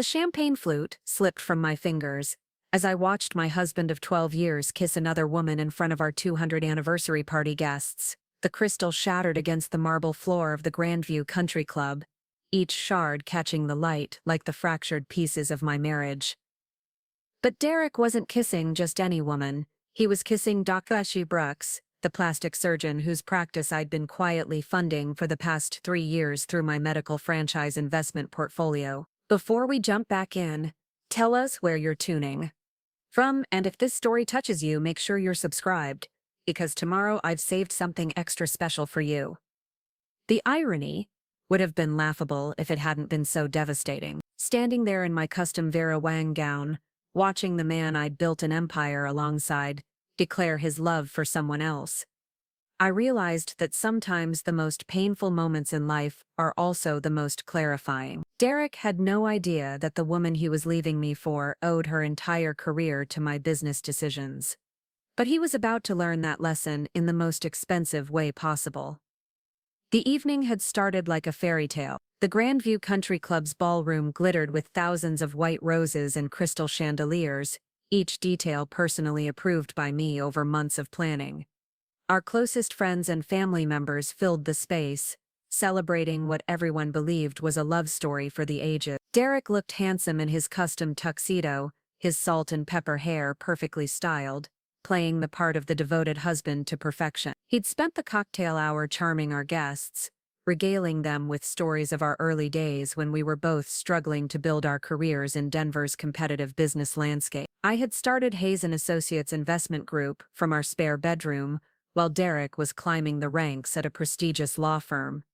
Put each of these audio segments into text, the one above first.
The champagne flute slipped from my fingers as I watched my husband of 12 years kiss another woman in front of our 200th anniversary party guests. The crystal shattered against the marble floor of the Grandview Country Club, each shard catching the light like the fractured pieces of my marriage. But Derek wasn't kissing just any woman. He was kissing Dr. Brooks, the plastic surgeon whose practice I'd been quietly funding for the past 3 years through my medical franchise investment portfolio. Before we jump back in, tell us where you're tuning from, and if this story touches you, make sure you're subscribed, because tomorrow I've saved something extra special for you. The irony would have been laughable if it hadn't been so devastating. Standing there in my custom Vera Wang gown, watching the man I'd built an empire alongside declare his love for someone else, I realized that sometimes the most painful moments in life are also the most clarifying. Derek had no idea that the woman he was leaving me for owed her entire career to my business decisions. But he was about to learn that lesson in the most expensive way possible. The evening had started like a fairy tale. The Grandview Country Club's ballroom glittered with thousands of white roses and crystal chandeliers, each detail personally approved by me over months of planning. Our closest friends and family members filled the space, celebrating what everyone believed was a love story for the ages. Derek looked handsome in his custom tuxedo, his salt and pepper hair perfectly styled, playing the part of the devoted husband to perfection. He'd spent the cocktail hour charming our guests, regaling them with stories of our early days when we were both struggling to build our careers in Denver's competitive business landscape. I had started Hayes & Associates Investment Group from our spare bedroom, while Derek was climbing the ranks at a prestigious law firm.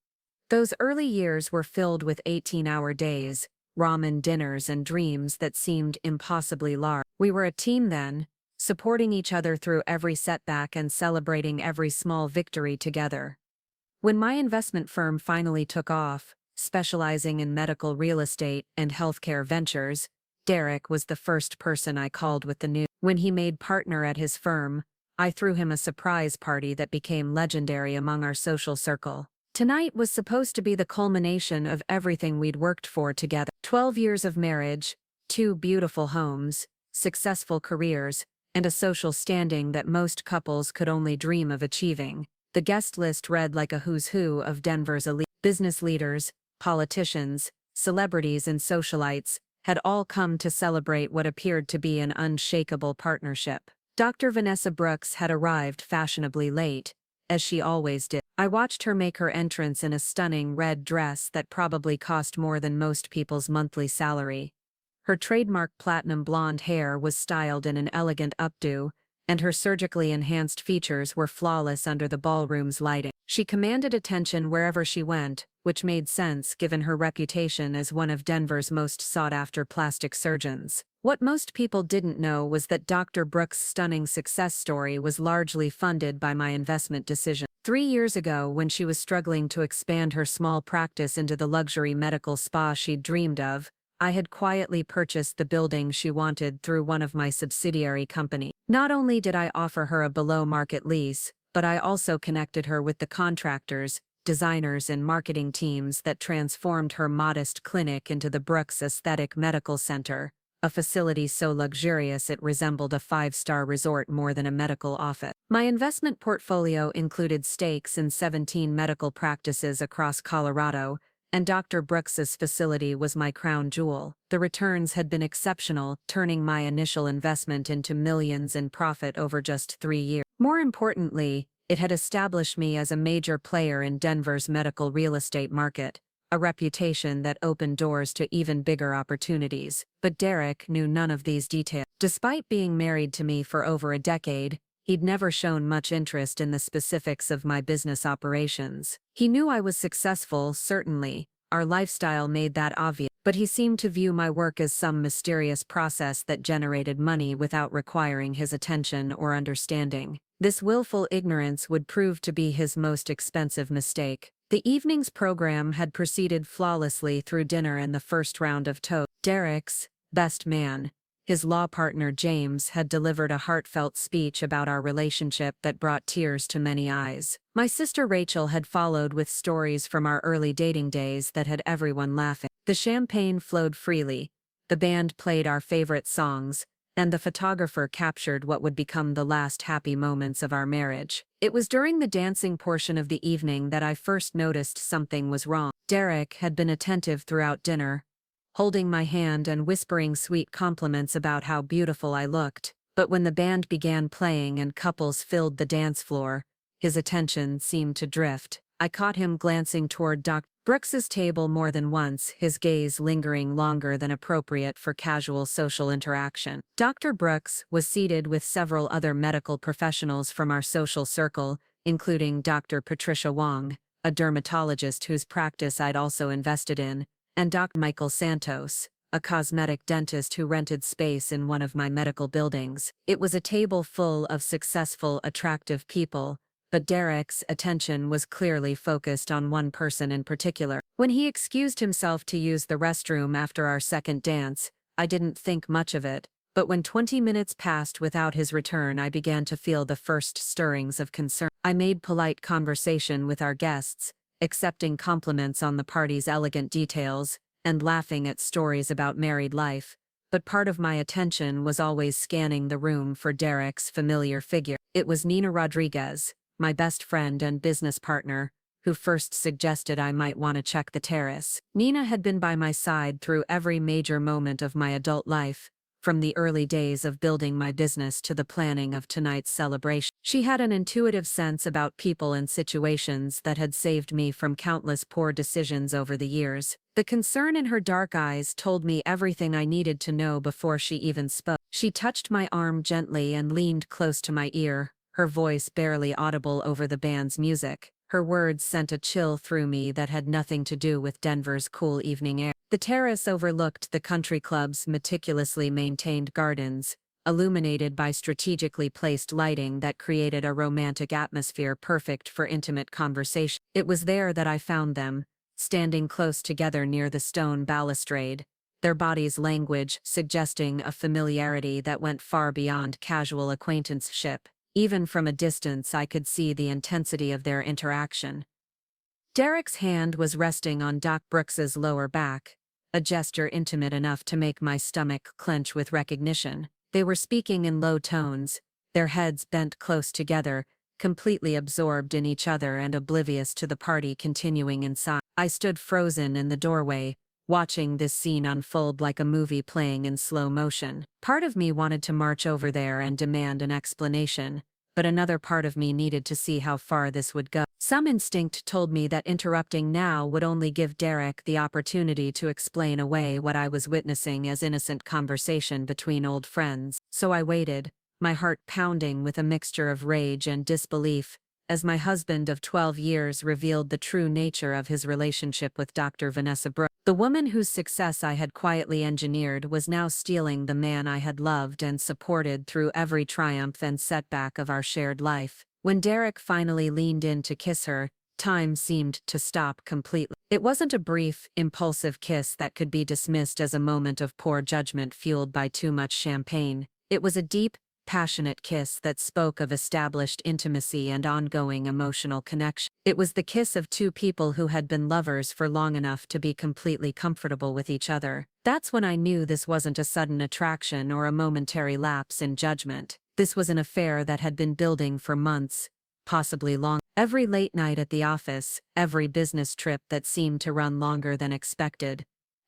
Those early years were filled with 18-hour days, ramen dinners, and dreams that seemed impossibly large. We were a team then, supporting each other through every setback and celebrating every small victory together. When my investment firm finally took off, specializing in medical real estate and healthcare ventures, Derek was the first person I called with the news. When he made partner at his firm, I threw him a surprise party that became legendary among our social circle. Tonight was supposed to be the culmination of everything we'd worked for together. 12 years of marriage, 2 beautiful homes, successful careers, and a social standing that most couples could only dream of achieving. The guest list read like a who's who of Denver's elite. Business leaders, politicians, celebrities, and socialites had all come to celebrate what appeared to be an unshakable partnership. Dr. Vanessa Brooks had arrived fashionably late, as she always did. I watched her make her entrance in a stunning red dress that probably cost more than most people's monthly salary. Her trademark platinum blonde hair was styled in an elegant updo, and her surgically enhanced features were flawless under the ballroom's lighting. She commanded attention wherever she went, which made sense given her reputation as one of Denver's most sought-after plastic surgeons. What most people didn't know was that Dr. Brooks' stunning success story was largely funded by my investment decision. 3 years ago, when she was struggling to expand her small practice into the luxury medical spa she'd dreamed of, I had quietly purchased the building she wanted through one of my subsidiary companies. Not only did I offer her a below-market lease, but I also connected her with the contractors, designers, and marketing teams that transformed her modest clinic into the Brooks Aesthetic Medical Center, a facility so luxurious it resembled a 5-star resort more than a medical office. My investment portfolio included stakes in 17 medical practices across Colorado, and Dr. Brooks's facility was my crown jewel. The returns had been exceptional, turning my initial investment into millions in profit over just 3 years. More importantly, it had established me as a major player in Denver's medical real estate market, a reputation that opened doors to even bigger opportunities. But Derek knew none of these details. Despite being married to me for over a decade, he'd never shown much interest in the specifics of my business operations. He knew I was successful, certainly. Our lifestyle made that obvious. But he seemed to view my work as some mysterious process that generated money without requiring his attention or understanding. This willful ignorance would prove to be his most expensive mistake. The evening's program had proceeded flawlessly through dinner and the first round of toast. Derek's best man, his law partner James, had delivered a heartfelt speech about our relationship that brought tears to many eyes. My sister Rachel had followed with stories from our early dating days that had everyone laughing. The champagne flowed freely, the band played our favorite songs, and the photographer captured what would become the last happy moments of our marriage. It was during the dancing portion of the evening that I first noticed something was wrong. Derek had been attentive throughout dinner, holding my hand and whispering sweet compliments about how beautiful I looked. But when the band began playing and couples filled the dance floor, his attention seemed to drift. I caught him glancing toward Dr. Brooks's table more than once, his gaze lingering longer than appropriate for casual social interaction. Dr. Brooks was seated with several other medical professionals from our social circle, including Dr. Patricia Wang, a dermatologist whose practice I'd also invested in, and Dr. Michael Santos, a cosmetic dentist who rented space in one of my medical buildings. It was a table full of successful, attractive people, but Derek's attention was clearly focused on one person in particular. When he excused himself to use the restroom after our second dance, I didn't think much of it, but when 20 minutes passed without his return, I began to feel the first stirrings of concern. I made polite conversation with our guests, accepting compliments on the party's elegant details, and laughing at stories about married life, but part of my attention was always scanning the room for Derek's familiar figure. It was Nina Rodriguez, my best friend and business partner, who first suggested I might want to check the terrace. Nina had been by my side through every major moment of my adult life, from the early days of building my business to the planning of tonight's celebration. She had an intuitive sense about people and situations that had saved me from countless poor decisions over the years. The concern in her dark eyes told me everything I needed to know before she even spoke. She touched my arm gently and leaned close to my ear, her voice barely audible over the band's music. Her words sent a chill through me that had nothing to do with Denver's cool evening air. The terrace overlooked the country club's meticulously maintained gardens, illuminated by strategically placed lighting that created a romantic atmosphere perfect for intimate conversation. It was there that I found them, standing close together near the stone balustrade, their bodies' language suggesting a familiarity that went far beyond casual acquaintanceship. Even from a distance, I could see the intensity of their interaction. Derek's hand was resting on Doc Brooks's lower back, a gesture intimate enough to make my stomach clench with recognition. They were speaking in low tones, their heads bent close together, completely absorbed in each other and oblivious to the party continuing inside. I stood frozen in the doorway, watching this scene unfold like a movie playing in slow motion. Part of me wanted to march over there and demand an explanation, but another part of me needed to see how far this would go. Some instinct told me that interrupting now would only give Derek the opportunity to explain away what I was witnessing as innocent conversation between old friends. So I waited, my heart pounding with a mixture of rage and disbelief, as my husband of 12 years revealed the true nature of his relationship with Dr. Vanessa Brooks. The woman whose success I had quietly engineered was now stealing the man I had loved and supported through every triumph and setback of our shared life. When Derek finally leaned in to kiss her, time seemed to stop completely. It wasn't a brief, impulsive kiss that could be dismissed as a moment of poor judgment fueled by too much champagne. It was a deep, passionate kiss that spoke of established intimacy and ongoing emotional connection. It was the kiss of two people who had been lovers for long enough to be completely comfortable with each other. That's when I knew this wasn't a sudden attraction or a momentary lapse in judgment. This was an affair that had been building for months, possibly long. Every late night at the office, every business trip that seemed to run longer than expected,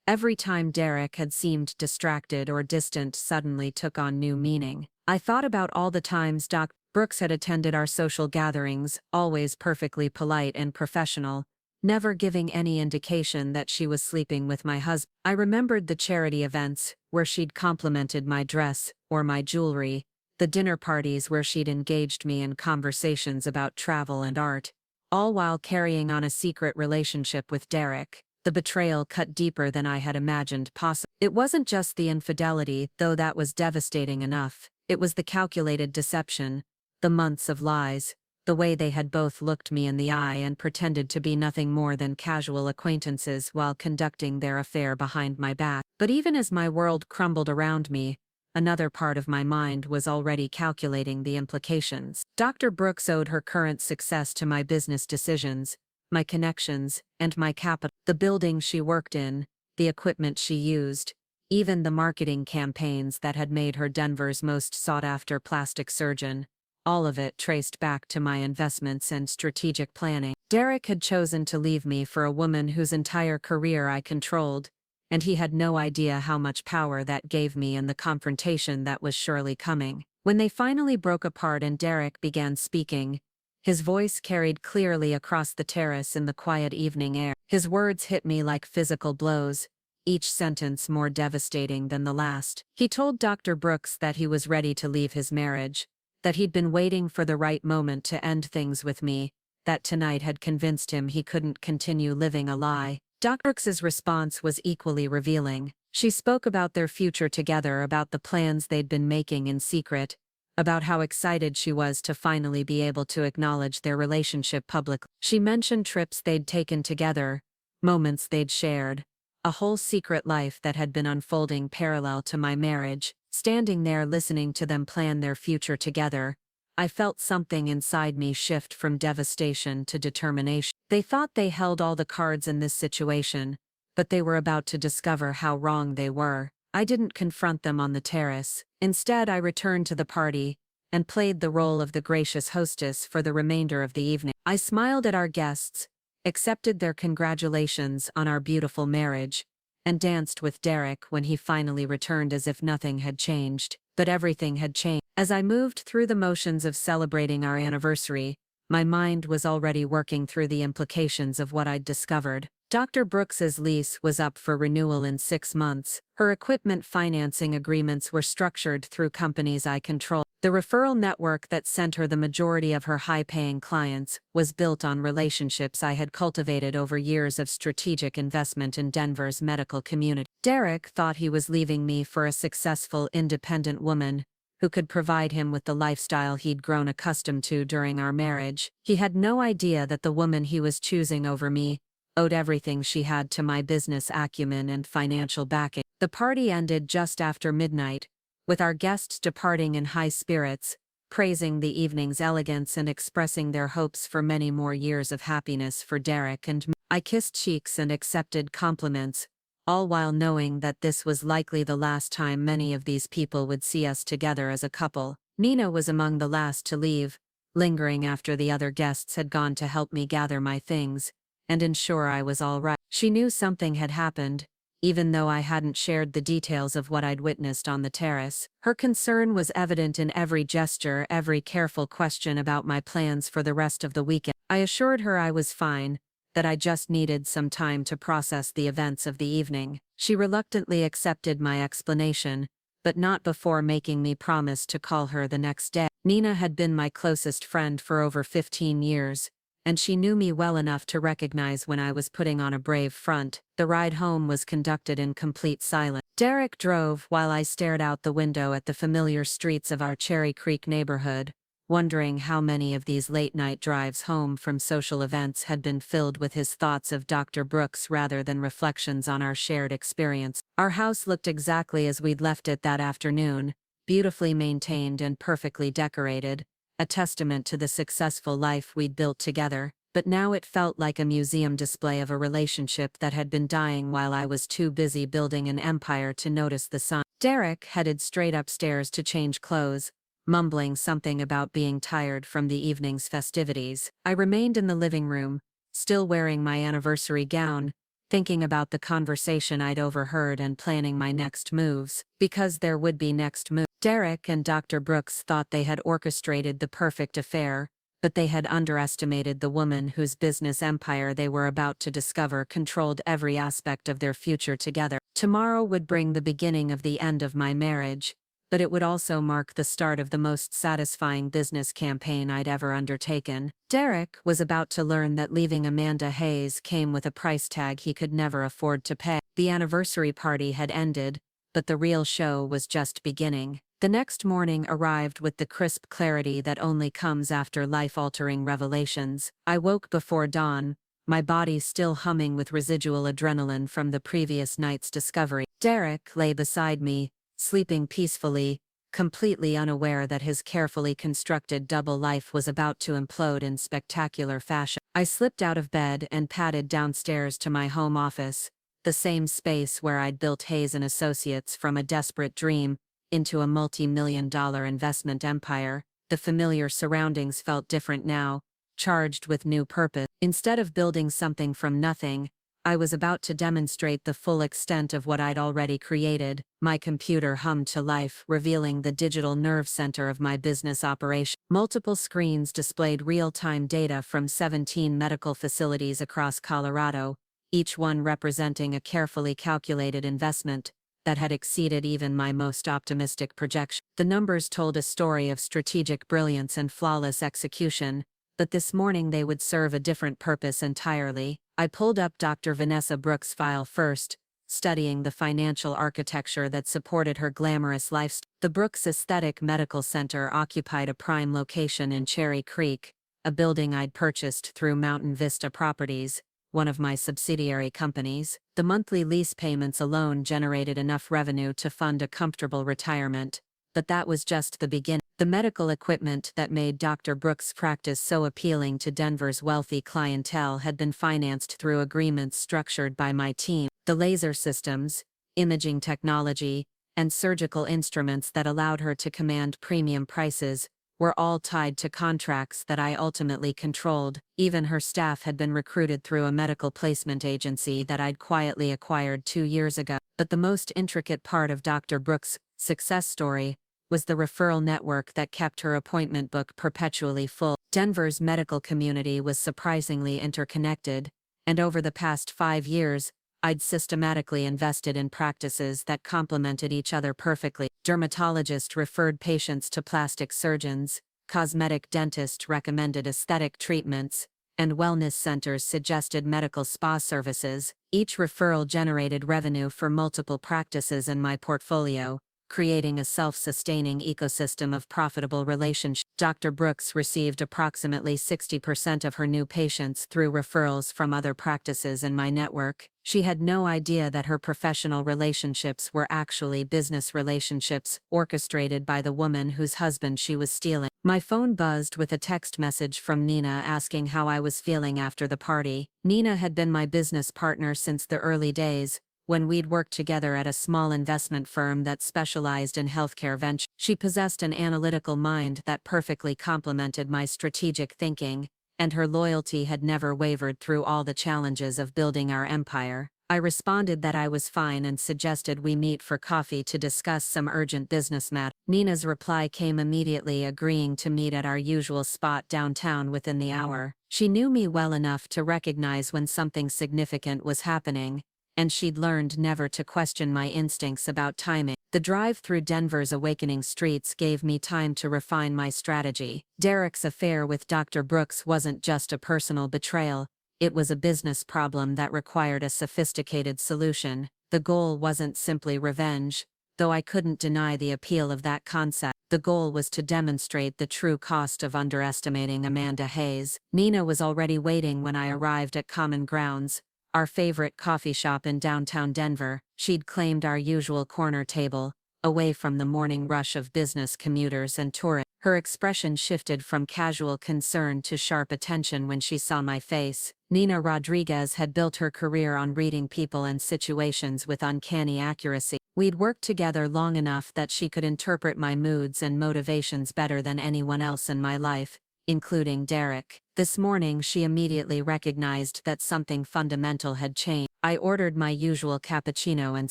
every time Derek had seemed distracted or distant suddenly took on new meaning. I thought about all the times Doc Brooks had attended our social gatherings, always perfectly polite and professional, never giving any indication that she was sleeping with my husband. I remembered the charity events, where she'd complimented my dress or my jewelry, the dinner parties where she'd engaged me in conversations about travel and art, all while carrying on a secret relationship with Derek. The betrayal cut deeper than I had imagined possible. It wasn't just the infidelity, though that was devastating enough. It was the calculated deception, the months of lies, the way they had both looked me in the eye and pretended to be nothing more than casual acquaintances while conducting their affair behind my back. But even as my world crumbled around me, another part of my mind was already calculating the implications. Dr. Brooks owed her current success to my business decisions, my connections, and my capital. The building she worked in, the equipment she used, even the marketing campaigns that had made her Denver's most sought-after plastic surgeon. All of it traced back to my investments and strategic planning. Derek had chosen to leave me for a woman whose entire career I controlled, and he had no idea how much power that gave me and the confrontation that was surely coming. When they finally broke apart and Derek began speaking, his voice carried clearly across the terrace in the quiet evening air. His words hit me like physical blows, each sentence more devastating than the last. He told Dr. Brooks that he was ready to leave his marriage, that he'd been waiting for the right moment to end things with me, that tonight had convinced him he couldn't continue living a lie. Dr. Brooks's response was equally revealing. She spoke about their future together, about the plans they'd been making in secret, about how excited she was to finally be able to acknowledge their relationship publicly. She mentioned trips they'd taken together, moments they'd shared, a whole secret life that had been unfolding parallel to my marriage. Standing there listening to them plan their future together, I felt something inside me shift from devastation to determination. They thought they held all the cards in this situation, but they were about to discover how wrong they were. I didn't confront them on the terrace. Instead, I returned to the party and played the role of the gracious hostess for the remainder of the evening. I smiled at our guests, accepted their congratulations on our beautiful marriage, and danced with Derek when he finally returned as if nothing had changed. But everything had changed. As I moved through the motions of celebrating our anniversary, my mind was already working through the implications of what I'd discovered. Dr. Brooks's lease was up for renewal in 6 months. Her equipment financing agreements were structured through companies I control. The referral network that sent her the majority of her high-paying clients was built on relationships I had cultivated over years of strategic investment in Denver's medical community. Derek thought he was leaving me for a successful, independent woman who could provide him with the lifestyle he'd grown accustomed to during our marriage. He had no idea that the woman he was choosing over me owed everything she had to my business acumen and financial backing. The party ended just after midnight, with our guests departing in high spirits, praising the evening's elegance and expressing their hopes for many more years of happiness for Derek and me. I kissed cheeks and accepted compliments, all while knowing that this was likely the last time many of these people would see us together as a couple. Nina was among the last to leave, lingering after the other guests had gone to help me gather my things and ensure I was all right. She knew something had happened, even though I hadn't shared the details of what I'd witnessed on the terrace. Her concern was evident in every gesture, every careful question about my plans for the rest of the weekend. I assured her I was fine, that I just needed some time to process the events of the evening. She reluctantly accepted my explanation, but not before making me promise to call her the next day. Nina had been my closest friend for over 15 years, and she knew me well enough to recognize when I was putting on a brave front. The ride home was conducted in complete silence. Derek drove while I stared out the window at the familiar streets of our Cherry Creek neighborhood, wondering how many of these late-night drives home from social events had been filled with his thoughts of Dr. Brooks rather than reflections on our shared experience. Our house looked exactly as we'd left it that afternoon, beautifully maintained and perfectly decorated, a testament to the successful life we'd built together. But now it felt like a museum display of a relationship that had been dying while I was too busy building an empire to notice the sun. Derek headed straight upstairs to change clothes, mumbling something about being tired from the evening's festivities. I remained in the living room, still wearing my anniversary gown, thinking about the conversation I'd overheard and planning my next moves, because there would be next moves. Derek and Dr. Brooks thought they had orchestrated the perfect affair, but they had underestimated the woman whose business empire they were about to discover controlled every aspect of their future together. Tomorrow would bring the beginning of the end of my marriage, but it would also mark the start of the most satisfying business campaign I'd ever undertaken. Derek was about to learn that leaving Amanda Hayes came with a price tag he could never afford to pay. The anniversary party had ended, but the real show was just beginning. The next morning arrived with the crisp clarity that only comes after life-altering revelations. I woke before dawn, my body still humming with residual adrenaline from the previous night's discovery. Derek lay beside me, sleeping peacefully, completely unaware that his carefully constructed double life was about to implode in spectacular fashion. I slipped out of bed and padded downstairs to my home office, the same space where I'd built Hayes and Associates from a desperate dream into a multi-million-dollar investment empire. The familiar surroundings felt different now, charged with new purpose. Instead of building something from nothing, I was about to demonstrate the full extent of what I'd already created. My computer hummed to life, revealing the digital nerve center of my business operation. Multiple screens displayed real-time data from 17 medical facilities across Colorado, each one representing a carefully calculated investment that had exceeded even my most optimistic projection. The numbers told a story of strategic brilliance and flawless execution, but this morning they would serve a different purpose entirely. I pulled up Dr. Vanessa Brooks' file first, studying the financial architecture that supported her glamorous lifestyle. The Brooks Aesthetic Medical Center occupied a prime location in Cherry Creek, a building I'd purchased through Mountain Vista Properties, one of my subsidiary companies. The monthly lease payments alone generated enough revenue to fund a comfortable retirement, but that was just the beginning. The medical equipment that made Dr. Brooks' practice so appealing to Denver's wealthy clientele had been financed through agreements structured by my team. The laser systems, imaging technology, and surgical instruments that allowed her to command premium prices were all tied to contracts that I ultimately controlled. Even her staff had been recruited through a medical placement agency that I'd quietly acquired 2 years ago. But the most intricate part of Dr. Brooks' success story was the referral network that kept her appointment book perpetually full. Denver's medical community was surprisingly interconnected, and over the past 5 years, I'd systematically invested in practices that complemented each other perfectly. Dermatologists referred patients to plastic surgeons, cosmetic dentists recommended aesthetic treatments, and wellness centers suggested medical spa services. Each referral generated revenue for multiple practices in my portfolio, creating a self-sustaining ecosystem of profitable relationships. Dr. Brooks received approximately 60% of her new patients through referrals from other practices in my network. She had no idea that her professional relationships were actually business relationships orchestrated by the woman whose husband she was stealing. My phone buzzed with a text message from Nina asking how I was feeling after the party. Nina had been my business partner since the early days, when we'd worked together at a small investment firm that specialized in healthcare ventures. She possessed an analytical mind that perfectly complemented my strategic thinking, and her loyalty had never wavered through all the challenges of building our empire. I responded that I was fine and suggested we meet for coffee to discuss some urgent business matters. Nina's reply came immediately, agreeing to meet at our usual spot downtown within the hour. She knew me well enough to recognize when something significant was happening, and she'd learned never to question my instincts about timing. The drive through Denver's awakening streets gave me time to refine my strategy. Derek's affair with Dr. Brooks wasn't just a personal betrayal, it was a business problem that required a sophisticated solution. The goal wasn't simply revenge, though I couldn't deny the appeal of that concept. The goal was to demonstrate the true cost of underestimating Amanda Hayes. Nina was already waiting when I arrived at Common Grounds, our favorite coffee shop in downtown Denver. She'd claimed our usual corner table, away from the morning rush of business commuters and tourists. Her expression shifted from casual concern to sharp attention when she saw my face. Nina Rodriguez had built her career on reading people and situations with uncanny accuracy. We'd worked together long enough that she could interpret my moods and motivations better than anyone else in my life, including Derek. This morning she immediately recognized that something fundamental had changed. I ordered my usual cappuccino and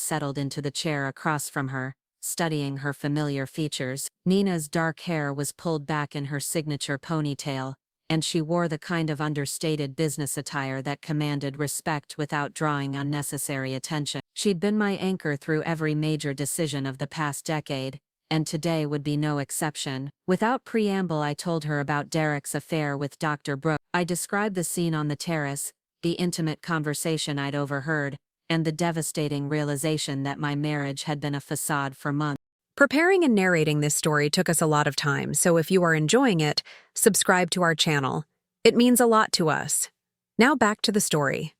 settled into the chair across from her, studying her familiar features. Nina's dark hair was pulled back in her signature ponytail, and she wore the kind of understated business attire that commanded respect without drawing unnecessary attention. She'd been my anchor through every major decision of the past decade, and today would be no exception. Without preamble, I told her about Derek's affair with Dr. Brooks. I described the scene on the terrace, the intimate conversation I'd overheard, and the devastating realization that my marriage had been a facade for months. Preparing and narrating this story took us a lot of time, so if you are enjoying it, subscribe to our channel. It means a lot to us. Now back to the story.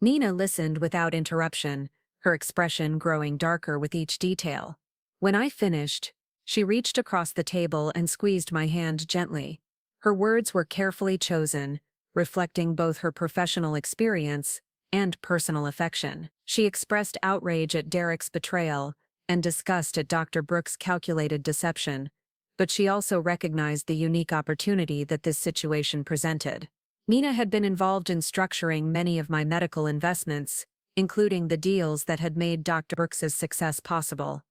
Nina listened without interruption, her expression growing darker with each detail. When I finished, she reached across the table and squeezed my hand gently. Her words were carefully chosen, reflecting both her professional experience and personal affection. She expressed outrage at Derek's betrayal and disgust at Dr. Brooks' calculated deception, but she also recognized the unique opportunity that this situation presented. Nina had been involved in structuring many of my medical investments, including the deals that had made Dr. Brooks's success possible.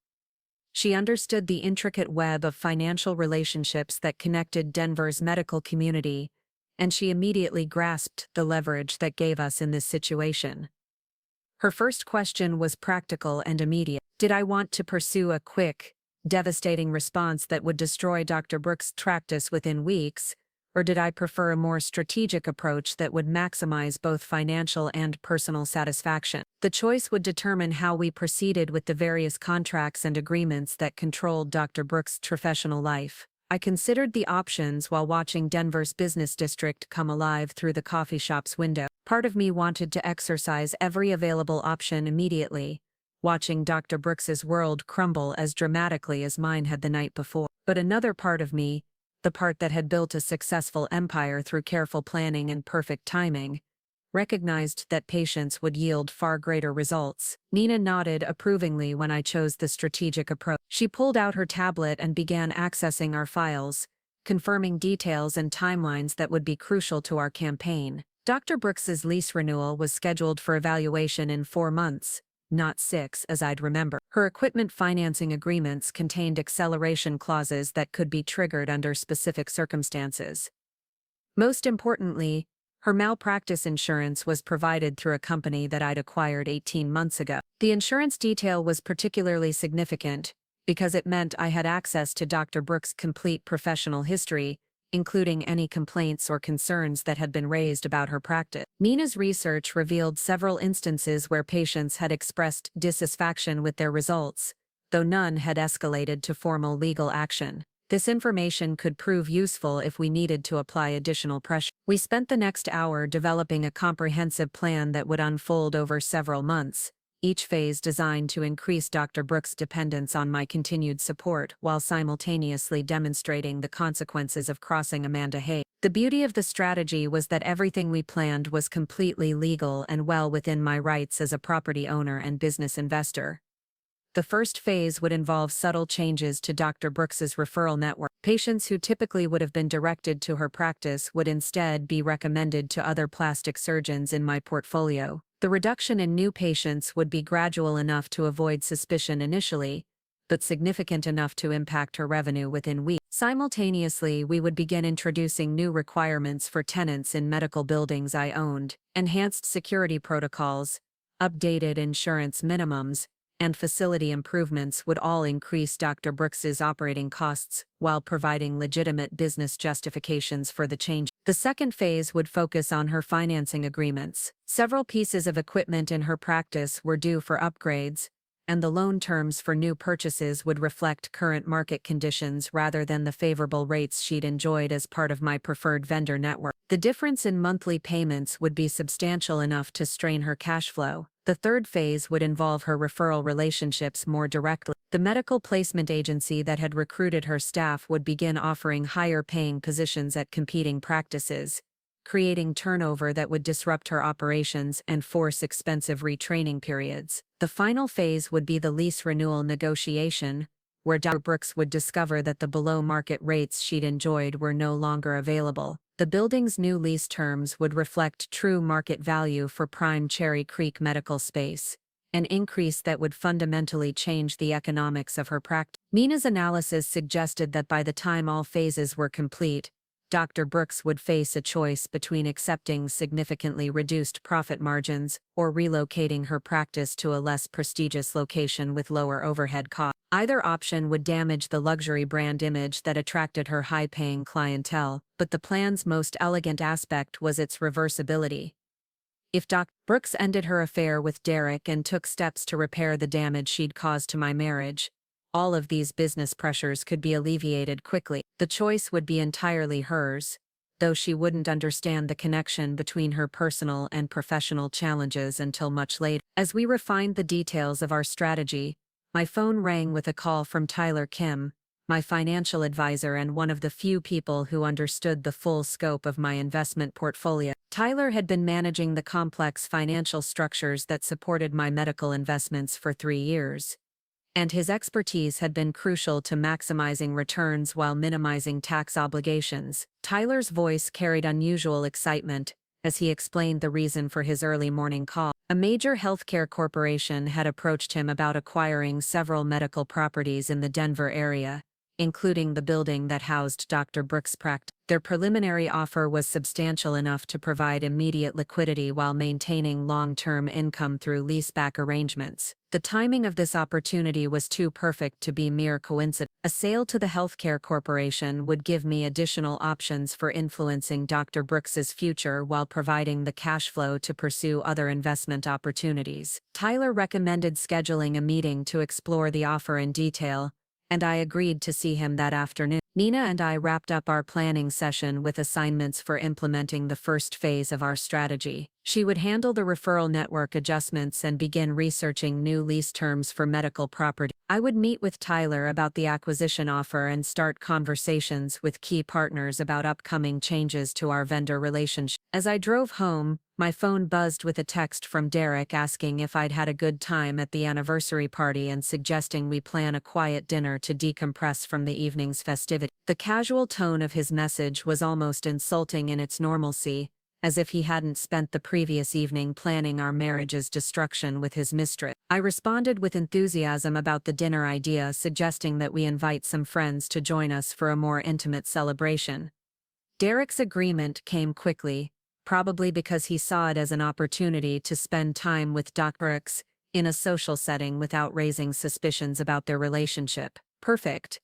She understood the intricate web of financial relationships that connected Denver's medical community, and she immediately grasped the leverage that gave us in this situation. Her first question was practical and immediate. Did I want to pursue a quick, devastating response that would destroy Dr. Brooks' practice within weeks, or did I prefer a more strategic approach that would maximize both financial and personal satisfaction? The choice would determine how we proceeded with the various contracts and agreements that controlled Dr. Brooks' professional life. I considered the options while watching Denver's business district come alive through the coffee shop's window. Part of me wanted to exercise every available option immediately, watching Dr. Brooks's world crumble as dramatically as mine had the night before. But another part of me, the part that had built a successful empire through careful planning and perfect timing, recognized that patience would yield far greater results. Nina nodded approvingly when I chose the strategic approach. She pulled out her tablet and began accessing our files, confirming details and timelines that would be crucial to our campaign. Dr. Brooks's lease renewal was scheduled for evaluation in 4 months, not 6 as I'd remember. Her equipment financing agreements contained acceleration clauses that could be triggered under specific circumstances. Most importantly, her malpractice insurance was provided through a company that I'd acquired 18 months ago. The insurance detail was particularly significant because it meant I had access to Dr. Brooks' complete professional history, including any complaints or concerns that had been raised about her practice. Nina's research revealed several instances where patients had expressed dissatisfaction with their results, though none had escalated to formal legal action. This information could prove useful if we needed to apply additional pressure. We spent the next hour developing a comprehensive plan that would unfold over several months, each phase designed to increase Dr. Brooks' dependence on my continued support while simultaneously demonstrating the consequences of crossing Amanda Hay. The beauty of the strategy was that everything we planned was completely legal and well within my rights as a property owner and business investor. The first phase would involve subtle changes to Dr. Brooks's referral network. Patients who typically would have been directed to her practice would instead be recommended to other plastic surgeons in my portfolio. The reduction in new patients would be gradual enough to avoid suspicion initially, but significant enough to impact her revenue within weeks. Simultaneously, we would begin introducing new requirements for tenants in medical buildings I owned, enhanced security protocols, updated insurance minimums, and facility improvements would all increase Dr. Brooks's operating costs while providing legitimate business justifications for the change. The second phase would focus on her financing agreements. Several pieces of equipment in her practice were due for upgrades, and the loan terms for new purchases would reflect current market conditions rather than the favorable rates she'd enjoyed as part of my preferred vendor network. The difference in monthly payments would be substantial enough to strain her cash flow. The third phase would involve her referral relationships more directly. The medical placement agency that had recruited her staff would begin offering higher-paying positions at competing practices, creating turnover that would disrupt her operations and force expensive retraining periods. The final phase would be the lease renewal negotiation, where Dr. Brooks would discover that the below-market rates she'd enjoyed were no longer available. The building's new lease terms would reflect true market value for prime Cherry Creek medical space, an increase that would fundamentally change the economics of her practice. Nina's analysis suggested that by the time all phases were complete, Dr. Brooks would face a choice between accepting significantly reduced profit margins or relocating her practice to a less prestigious location with lower overhead costs. Either option would damage the luxury brand image that attracted her high-paying clientele, but the plan's most elegant aspect was its reversibility. If Dr. Brooks ended her affair with Derek and took steps to repair the damage she'd caused to my marriage, all of these business pressures could be alleviated quickly. The choice would be entirely hers, though she wouldn't understand the connection between her personal and professional challenges until much later. As we refined the details of our strategy, my phone rang with a call from Tyler Kim, my financial advisor and one of the few people who understood the full scope of my investment portfolio. Tyler had been managing the complex financial structures that supported my medical investments for 3 years, and his expertise had been crucial to maximizing returns while minimizing tax obligations. Tyler's voice carried unusual excitement as he explained the reason for his early morning call. A major healthcare corporation had approached him about acquiring several medical properties in the Denver area, including the building that housed Dr. Brooks' practice. Their preliminary offer was substantial enough to provide immediate liquidity while maintaining long-term income through leaseback arrangements. The timing of this opportunity was too perfect to be mere coincidence. A sale to the healthcare corporation would give me additional options for influencing Dr. Brooks's future while providing the cash flow to pursue other investment opportunities. Tyler recommended scheduling a meeting to explore the offer in detail, and I agreed to see him that afternoon. Nina and I wrapped up our planning session with assignments for implementing the first phase of our strategy. She would handle the referral network adjustments and begin researching new lease terms for medical property. I would meet with Tyler about the acquisition offer and start conversations with key partners about upcoming changes to our vendor relationship. As I drove home, my phone buzzed with a text from Derek asking if I'd had a good time at the anniversary party and suggesting we plan a quiet dinner to decompress from the evening's festivity. The casual tone of his message was almost insulting in its normalcy, as if he hadn't spent the previous evening planning our marriage's destruction with his mistress. I responded with enthusiasm about the dinner idea, suggesting that we invite some friends to join us for a more intimate celebration. Derek's agreement came quickly, probably because he saw it as an opportunity to spend time with Dr. Brooks in a social setting without raising suspicions about their relationship. Perfect.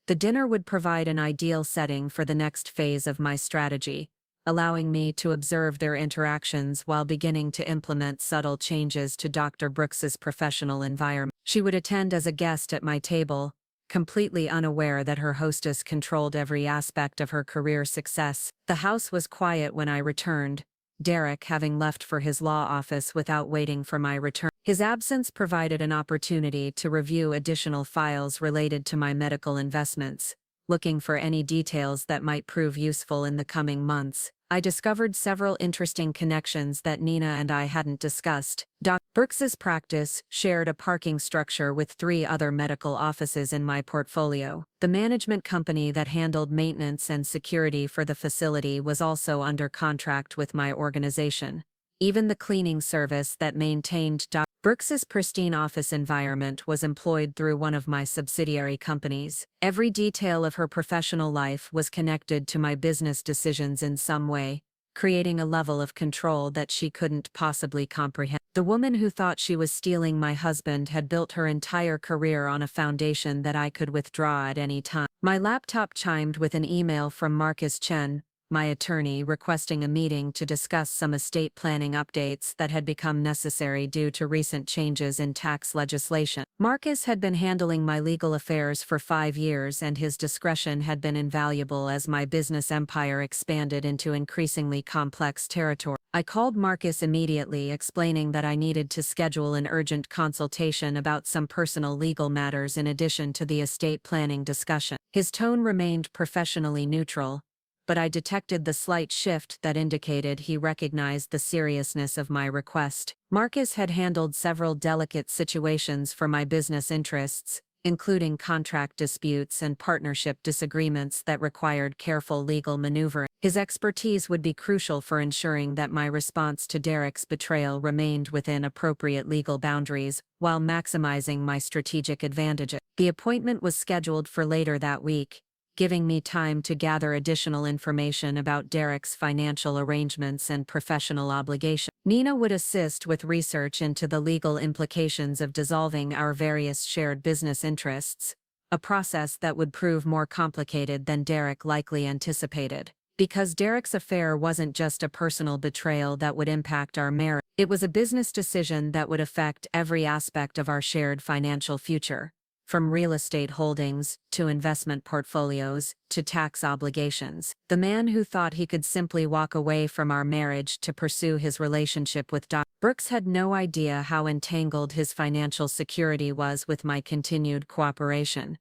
The dinner would provide an ideal setting for the next phase of my strategy, allowing me to observe their interactions while beginning to implement subtle changes to Dr. Brooks's professional environment. She would attend as a guest at my table, completely unaware that her hostess controlled every aspect of her career success. The house was quiet when I returned, Derek having left for his law office without waiting for my return. His absence provided an opportunity to review additional files related to my medical investments, looking for any details that might prove useful in the coming months. I discovered several interesting connections that Nina and I hadn't discussed. Dr. Brooks's practice shared a parking structure with 3 other medical offices in my portfolio. The management company that handled maintenance and security for the facility was also under contract with my organization. Even the cleaning service that maintained Dr. Brooks's pristine office environment was employed through one of my subsidiary companies. Every detail of her professional life was connected to my business decisions in some way, creating a level of control that she couldn't possibly comprehend. The woman who thought she was stealing my husband had built her entire career on a foundation that I could withdraw at any time. My laptop chimed with an email from Marcus Chen, my attorney, requesting a meeting to discuss some estate planning updates that had become necessary due to recent changes in tax legislation. Marcus had been handling my legal affairs for 5 years, and his discretion had been invaluable as my business empire expanded into increasingly complex territory. I called Marcus immediately, explaining that I needed to schedule an urgent consultation about some personal legal matters in addition to the estate planning discussion. His tone remained professionally neutral, but I detected the slight shift that indicated he recognized the seriousness of my request. Marcus had handled several delicate situations for my business interests, including contract disputes and partnership disagreements that required careful legal maneuvering. His expertise would be crucial for ensuring that my response to Derek's betrayal remained within appropriate legal boundaries while maximizing my strategic advantages. The appointment was scheduled for later that week, giving me time to gather additional information about Derek's financial arrangements and professional obligations. Nina would assist with research into the legal implications of dissolving our various shared business interests, a process that would prove more complicated than Derek likely anticipated. Because Derek's affair wasn't just a personal betrayal that would impact our marriage, it was a business decision that would affect every aspect of our shared financial future. From real estate holdings, to investment portfolios, to tax obligations. The man who thought he could simply walk away from our marriage to pursue his relationship with Dr. Brooks had no idea how entangled his financial security was with my continued cooperation.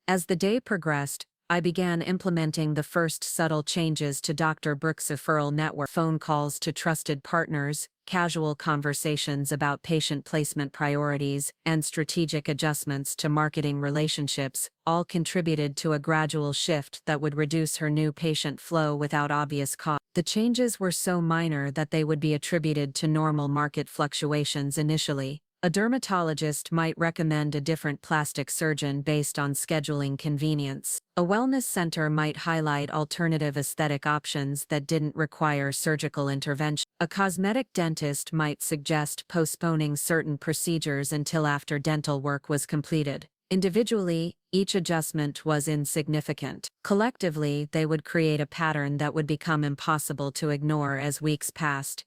As the day progressed, I began implementing the first subtle changes to Dr. Brooks' referral network: phone calls to trusted partners, casual conversations about patient placement priorities, and strategic adjustments to marketing relationships, all contributed to a gradual shift that would reduce her new patient flow without obvious cost. The changes were so minor that they would be attributed to normal market fluctuations initially. A dermatologist might recommend a different plastic surgeon based on scheduling convenience. A wellness center might highlight alternative aesthetic options that didn't require surgical intervention. A cosmetic dentist might suggest postponing certain procedures until after dental work was completed. Individually, each adjustment was insignificant. Collectively, they would create a pattern that would become impossible to ignore as weeks passed.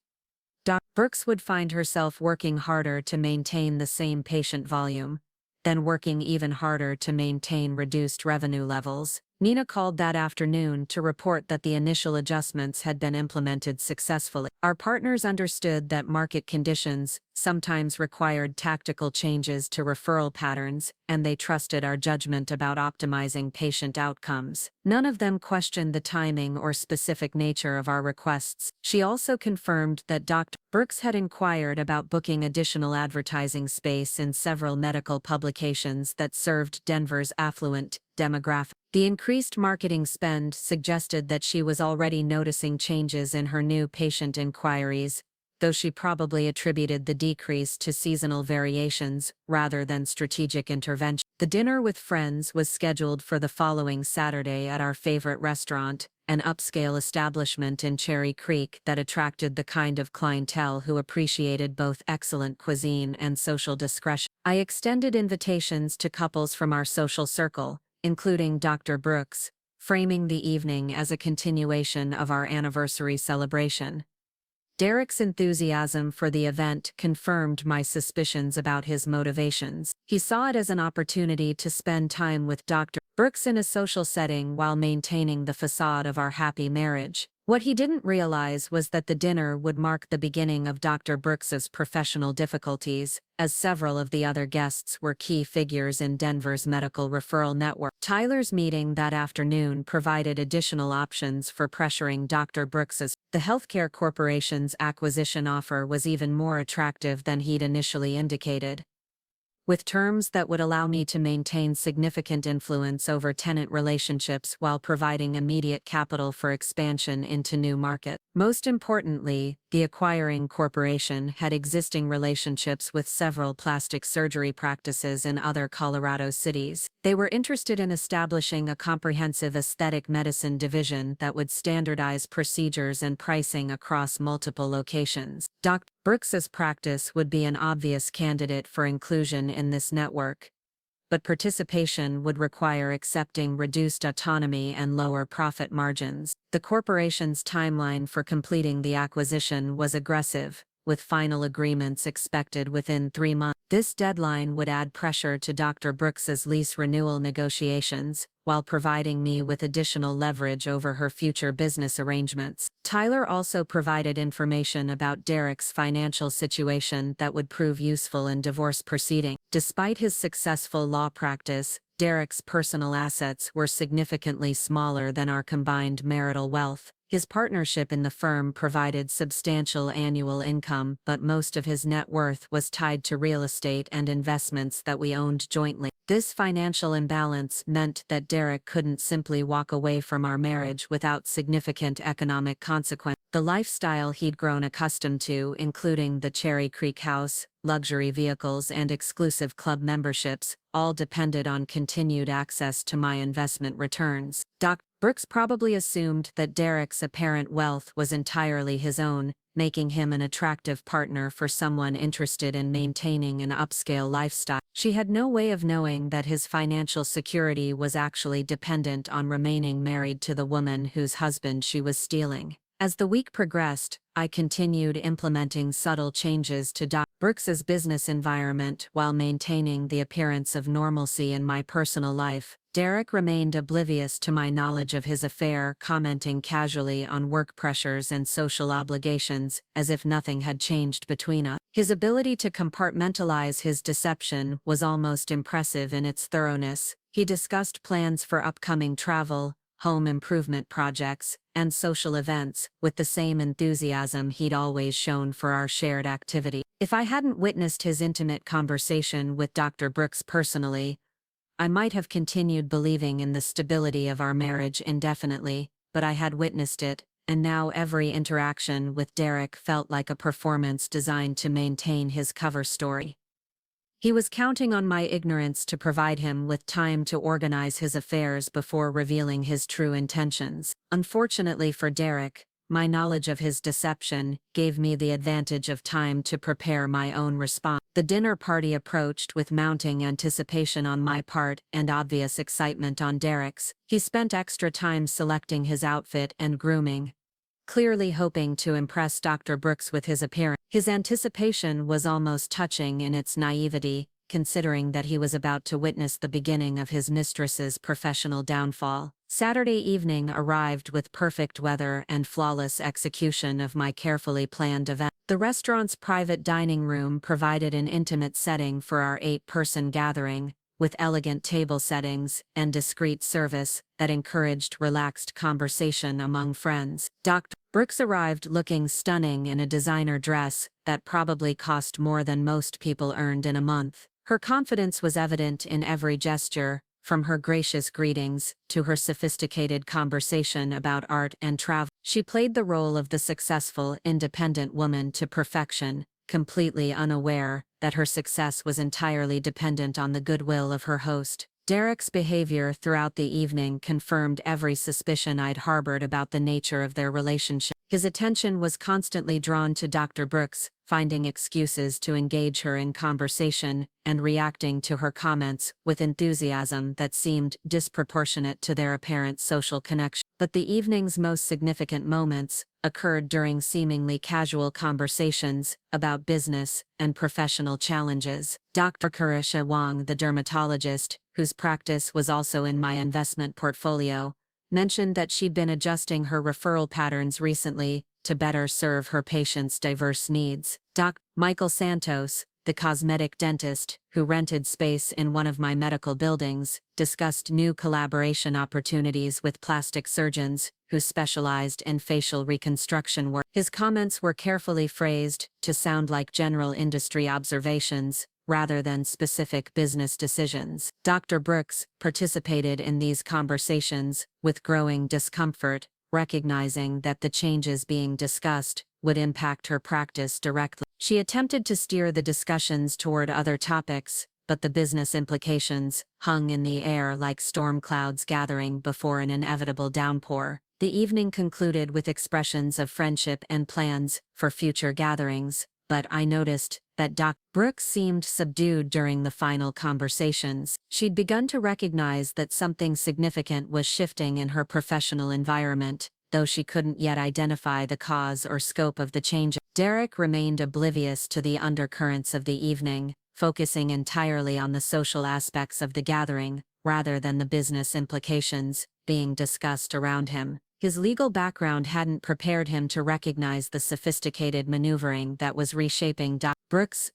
Dr. Brooks would find herself working harder to maintain the same patient volume, then working even harder to maintain reduced revenue levels. Nina called that afternoon to report that the initial adjustments had been implemented successfully. Our partners understood that market conditions sometimes required tactical changes to referral patterns, and they trusted our judgment about optimizing patient outcomes. None of them questioned the timing or specific nature of our requests. She also confirmed that Dr. Brooks had inquired about booking additional advertising space in several medical publications that served Denver's affluent demographic. The increased marketing spend suggested that she was already noticing changes in her new patient inquiries, though she probably attributed the decrease to seasonal variations rather than strategic intervention. The dinner with friends was scheduled for the following Saturday at our favorite restaurant, an upscale establishment in Cherry Creek that attracted the kind of clientele who appreciated both excellent cuisine and social discretion. I extended invitations to couples from our social circle, including Dr. Brooks, framing the evening as a continuation of our anniversary celebration. Derek's enthusiasm for the event confirmed my suspicions about his motivations. He saw it as an opportunity to spend time with Dr. Brooks in a social setting while maintaining the facade of our happy marriage. What he didn't realize was that the dinner would mark the beginning of Dr. Brooks's professional difficulties, as several of the other guests were key figures in Denver's medical referral network. Tyler's meeting that afternoon provided additional options for pressuring Dr. Brooks's. The healthcare corporation's acquisition offer was even more attractive than he'd initially indicated, with terms that would allow me to maintain significant influence over tenant relationships while providing immediate capital for expansion into new markets. Most importantly, the acquiring corporation had existing relationships with several plastic surgery practices in other Colorado cities. They were interested in establishing a comprehensive aesthetic medicine division that would standardize procedures and pricing across multiple locations. Dr. Brooks's practice would be an obvious candidate for inclusion in this network, but participation would require accepting reduced autonomy and lower profit margins. The corporation's timeline for completing the acquisition was aggressive, with final agreements expected within 3 months. This deadline would add pressure to Dr. Brooks's lease renewal negotiations, while providing me with additional leverage over her future business arrangements. Tyler also provided information about Derek's financial situation that would prove useful in divorce proceedings. Despite his successful law practice, Derek's personal assets were significantly smaller than our combined marital wealth. His partnership in the firm provided substantial annual income, but most of his net worth was tied to real estate and investments that we owned jointly. This financial imbalance meant that Derek couldn't simply walk away from our marriage without significant economic consequence. The lifestyle he'd grown accustomed to, including the Cherry Creek house, luxury vehicles, and exclusive club memberships, all depended on continued access to my investment returns. Dr. Brooks probably assumed that Derek's apparent wealth was entirely his own, making him an attractive partner for someone interested in maintaining an upscale lifestyle. She had no way of knowing that his financial security was actually dependent on remaining married to the woman whose husband she was stealing. As the week progressed, I continued implementing subtle changes to Dr. Brooks's business environment while maintaining the appearance of normalcy in my personal life. Derek remained oblivious to my knowledge of his affair, commenting casually on work pressures and social obligations, as if nothing had changed between us. His ability to compartmentalize his deception was almost impressive in its thoroughness. He discussed plans for upcoming travel, home improvement projects, and social events, with the same enthusiasm he'd always shown for our shared activity. If I hadn't witnessed his intimate conversation with Dr. Brooks personally, I might have continued believing in the stability of our marriage indefinitely, but I had witnessed it, and now every interaction with Derek felt like a performance designed to maintain his cover story. He was counting on my ignorance to provide him with time to organize his affairs before revealing his true intentions. Unfortunately for Derek, my knowledge of his deception gave me the advantage of time to prepare my own response. The dinner party approached with mounting anticipation on my part and obvious excitement on Derek's. He spent extra time selecting his outfit and grooming, clearly hoping to impress Dr. Brooks with his appearance. His anticipation was almost touching in its naivety, considering that he was about to witness the beginning of his mistress's professional downfall. Saturday evening arrived with perfect weather and flawless execution of my carefully planned event. The restaurant's private dining room provided an intimate setting for our 8-person gathering, with elegant table settings and discreet service that encouraged relaxed conversation among friends. Dr. Brooks arrived looking stunning in a designer dress that probably cost more than most people earned in a month. Her confidence was evident in every gesture, from her gracious greetings to her sophisticated conversation about art and travel. She played the role of the successful, independent woman to perfection, completely unaware that her success was entirely dependent on the goodwill of her host. Derek's behavior throughout the evening confirmed every suspicion I'd harbored about the nature of their relationship. His attention was constantly drawn to Dr. Brooks, finding excuses to engage her in conversation and reacting to her comments with enthusiasm that seemed disproportionate to their apparent social connection. But the evening's most significant moments occurred during seemingly casual conversations about business and professional challenges. Dr. Vera Wang, the dermatologist, whose practice was also in my investment portfolio, mentioned that she'd been adjusting her referral patterns recently to better serve her patients' diverse needs. Dr. Michael Santos, the cosmetic dentist, who rented space in one of my medical buildings, discussed new collaboration opportunities with plastic surgeons who specialized in facial reconstruction work. His comments were carefully phrased to sound like general industry observations, rather than specific business decisions. Dr. Brooks participated in these conversations with growing discomfort, recognizing that the changes being discussed would impact her practice directly. She attempted to steer the discussions toward other topics, but the business implications hung in the air like storm clouds gathering before an inevitable downpour. The evening concluded with expressions of friendship and plans for future gatherings, but I noticed that Dr. Brooks seemed subdued during the final conversations. She'd begun to recognize that something significant was shifting in her professional environment, though she couldn't yet identify the cause or scope of the change. Derek remained oblivious to the undercurrents of the evening, focusing entirely on the social aspects of the gathering, rather than the business implications being discussed around him. His legal background hadn't prepared him to recognize the sophisticated maneuvering that was reshaping Dr. Brooks'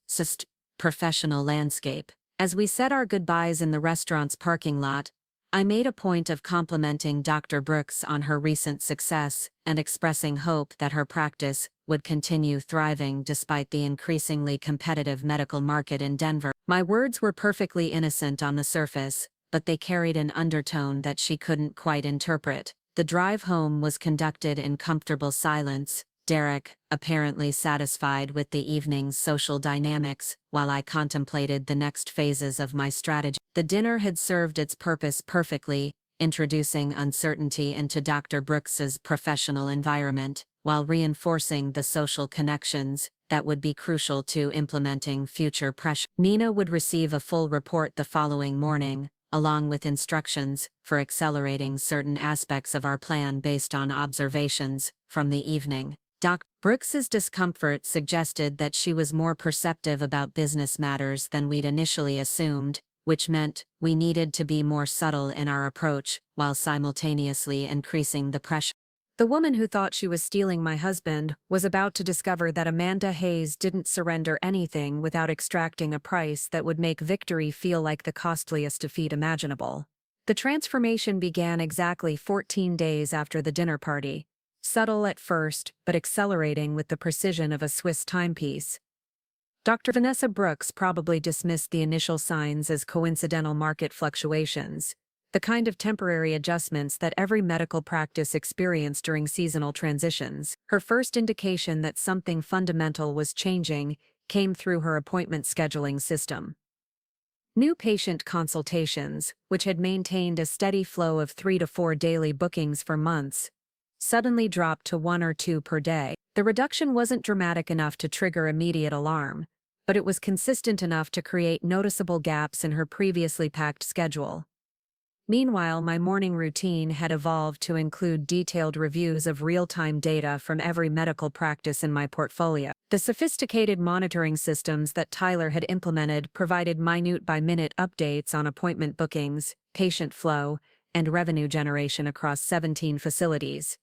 professional landscape. As we said our goodbyes in the restaurant's parking lot, I made a point of complimenting Dr. Brooks on her recent success and expressing hope that her practice would continue thriving despite the increasingly competitive medical market in Denver. My words were perfectly innocent on the surface, but they carried an undertone that she couldn't quite interpret. The drive home was conducted in comfortable silence, Derek apparently satisfied with the evening's social dynamics, while I contemplated the next phases of my strategy. The dinner had served its purpose perfectly, introducing uncertainty into Dr. Brooks's professional environment, while reinforcing the social connections that would be crucial to implementing future pressure. Nina would receive a full report the following morning, along with instructions for accelerating certain aspects of our plan based on observations from the evening. Doc Brooks's discomfort suggested that she was more perceptive about business matters than we'd initially assumed, which meant we needed to be more subtle in our approach while simultaneously increasing the pressure. The woman who thought she was stealing my husband was about to discover that Amanda Hayes didn't surrender anything without extracting a price that would make victory feel like the costliest defeat imaginable. The transformation began exactly 14 days after the dinner party, subtle at first but accelerating with the precision of a Swiss timepiece. Dr. Vanessa Brooks probably dismissed the initial signs as coincidental market fluctuations, the kind of temporary adjustments that every medical practice experienced during seasonal transitions. Her first indication that something fundamental was changing came through her appointment scheduling system. New patient consultations, which had maintained a steady flow of 3 to 4 daily bookings for months, suddenly dropped to 1 or 2 per day. The reduction wasn't dramatic enough to trigger immediate alarm, but it was consistent enough to create noticeable gaps in her previously packed schedule. Meanwhile, my morning routine had evolved to include detailed reviews of real-time data from every medical practice in my portfolio. The sophisticated monitoring systems that Tyler had implemented provided minute-by-minute updates on appointment bookings, patient flow, and revenue generation across 17 facilities.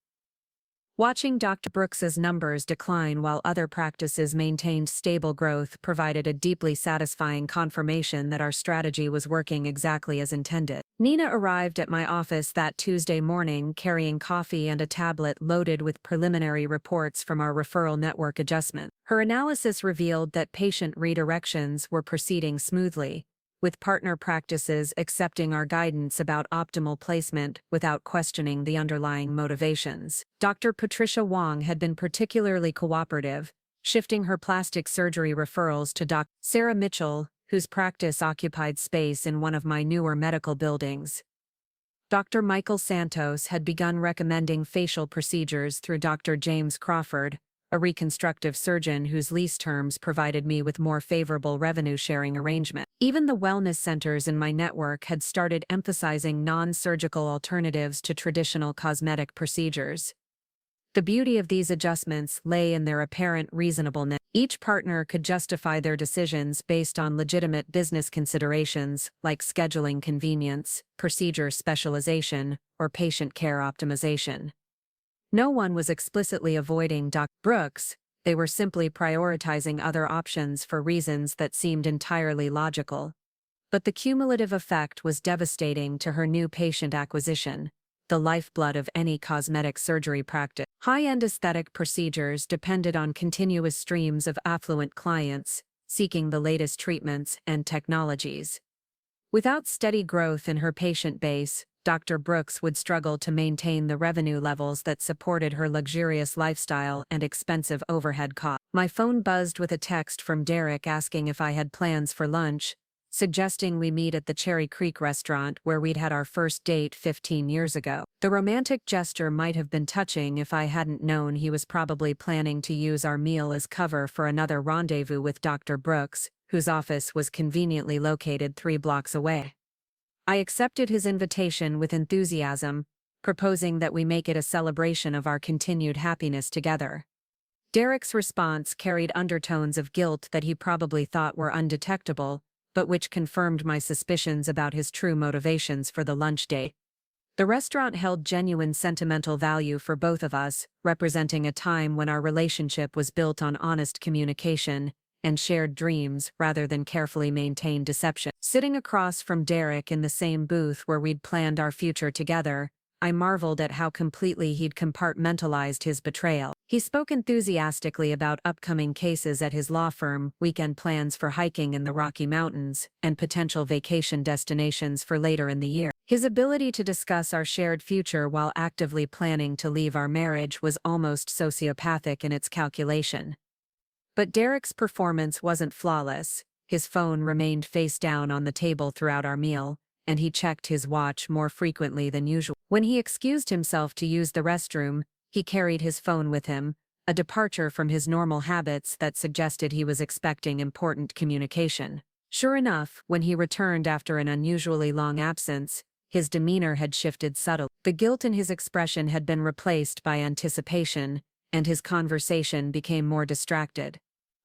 Watching Dr. Brooks's numbers decline while other practices maintained stable growth provided a deeply satisfying confirmation that our strategy was working exactly as intended. Nina arrived at my office that Tuesday morning carrying coffee and a tablet loaded with preliminary reports from our referral network adjustment. Her analysis revealed that patient redirections were proceeding smoothly, with partner practices accepting our guidance about optimal placement without questioning the underlying motivations. Dr. Patricia Wang had been particularly cooperative, shifting her plastic surgery referrals to Dr. Sarah Mitchell, whose practice occupied space in one of my newer medical buildings. Dr. Michael Santos had begun recommending facial procedures through Dr. James Crawford, a reconstructive surgeon whose lease terms provided me with more favorable revenue-sharing arrangement. Even the wellness centers in my network had started emphasizing non-surgical alternatives to traditional cosmetic procedures. The beauty of these adjustments lay in their apparent reasonableness. Each partner could justify their decisions based on legitimate business considerations like scheduling convenience, procedure specialization, or patient care optimization. No one was explicitly avoiding Dr. Brooks, they were simply prioritizing other options for reasons that seemed entirely logical. But the cumulative effect was devastating to her new patient acquisition, the lifeblood of any cosmetic surgery practice. High-end aesthetic procedures depended on continuous streams of affluent clients, seeking the latest treatments and technologies. Without steady growth in her patient base, Dr. Brooks would struggle to maintain the revenue levels that supported her luxurious lifestyle and expensive overhead costs. My phone buzzed with a text from Derek asking if I had plans for lunch, suggesting we meet at the Cherry Creek restaurant where we'd had our first date 15 years ago. The romantic gesture might have been touching if I hadn't known he was probably planning to use our meal as cover for another rendezvous with Dr. Brooks, whose office was conveniently located 3 blocks away. I accepted his invitation with enthusiasm, proposing that we make it a celebration of our continued happiness together. Derek's response carried undertones of guilt that he probably thought were undetectable, but which confirmed my suspicions about his true motivations for the lunch date. The restaurant held genuine sentimental value for both of us, representing a time when our relationship was built on honest communication and shared dreams rather than carefully maintained deception. Sitting across from Derek in the same booth where we'd planned our future together, I marveled at how completely he'd compartmentalized his betrayal. He spoke enthusiastically about upcoming cases at his law firm, weekend plans for hiking in the Rocky Mountains, and potential vacation destinations for later in the year. His ability to discuss our shared future while actively planning to leave our marriage was almost sociopathic in its calculation. But Derek's performance wasn't flawless. His phone remained face down on the table throughout our meal, and he checked his watch more frequently than usual. When he excused himself to use the restroom, he carried his phone with him, a departure from his normal habits that suggested he was expecting important communication. Sure enough, when he returned after an unusually long absence, his demeanor had shifted subtly. The guilt in his expression had been replaced by anticipation, and his conversation became more distracted.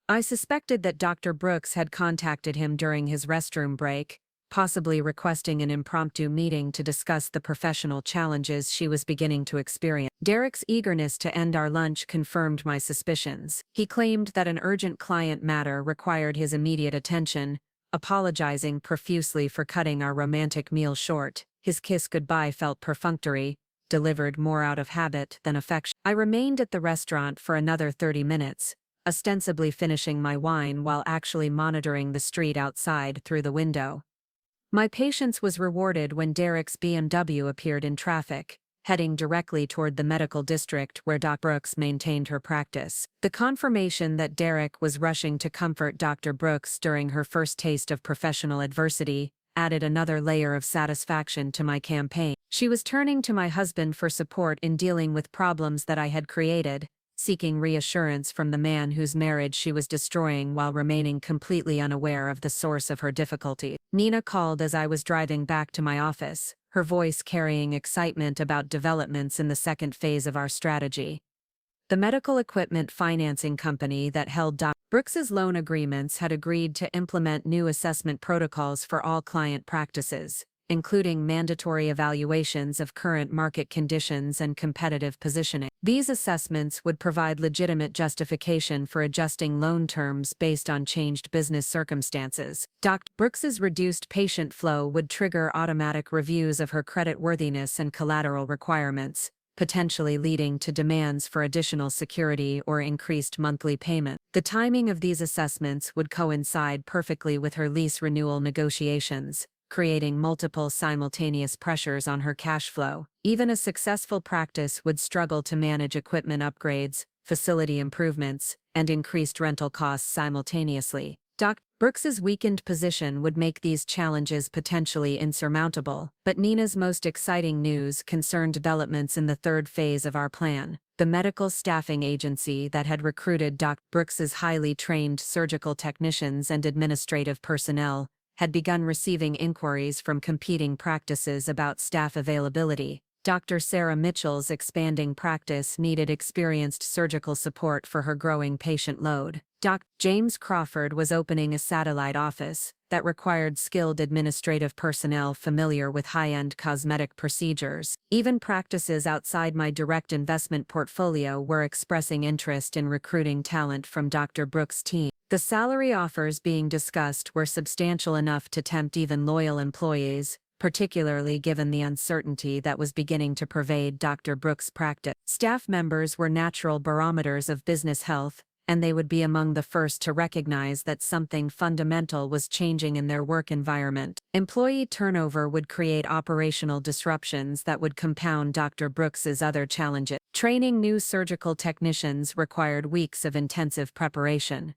I suspected that Dr. Brooks had contacted him during his restroom break, possibly requesting an impromptu meeting to discuss the professional challenges she was beginning to experience. Derek's eagerness to end our lunch confirmed my suspicions. He claimed that an urgent client matter required his immediate attention, apologizing profusely for cutting our romantic meal short. His kiss goodbye felt perfunctory, delivered more out of habit than affection. I remained at the restaurant for another 30 minutes, ostensibly finishing my wine while actually monitoring the street outside through the window. My patience was rewarded when Derek's BMW appeared in traffic, heading directly toward the medical district where Dr. Brooks maintained her practice. The confirmation that Derek was rushing to comfort Dr. Brooks during her first taste of professional adversity added another layer of satisfaction to my campaign. She was turning to my husband for support in dealing with problems that I had created, seeking reassurance from the man whose marriage she was destroying while remaining completely unaware of the source of her difficulty. Nina called as I was driving back to my office, her voice carrying excitement about developments in the second phase of our strategy. The medical equipment financing company that held Dr. Brooks's loan agreements had agreed to implement new assessment protocols for all client practices, including mandatory evaluations of current market conditions and competitive positioning. These assessments would provide legitimate justification for adjusting loan terms based on changed business circumstances. Dr. Brooks's reduced patient flow would trigger automatic reviews of her creditworthiness and collateral requirements, potentially leading to demands for additional security or increased monthly payment. The timing of these assessments would coincide perfectly with her lease renewal negotiations, creating multiple simultaneous pressures on her cash flow. Even a successful practice would struggle to manage equipment upgrades, facility improvements, and increased rental costs simultaneously. Dr. Brooks's weakened position would make these challenges potentially insurmountable, but Nina's most exciting news concerned developments in the third phase of our plan. The medical staffing agency that had recruited Dr. Brooks's highly trained surgical technicians and administrative personnel had begun receiving inquiries from competing practices about staff availability. Dr. Sarah Mitchell's expanding practice needed experienced surgical support for her growing patient load. Dr. James Crawford was opening a satellite office that required skilled administrative personnel familiar with high-end cosmetic procedures. Even practices outside my direct investment portfolio were expressing interest in recruiting talent from Dr. Brooks' team. The salary offers being discussed were substantial enough to tempt even loyal employees, particularly given the uncertainty that was beginning to pervade Dr. Brooks' practice. Staff members were natural barometers of business health, and they would be among the first to recognize that something fundamental was changing in their work environment. Employee turnover would create operational disruptions that would compound Dr. Brooks's other challenges. Training new surgical technicians required weeks of intensive preparation,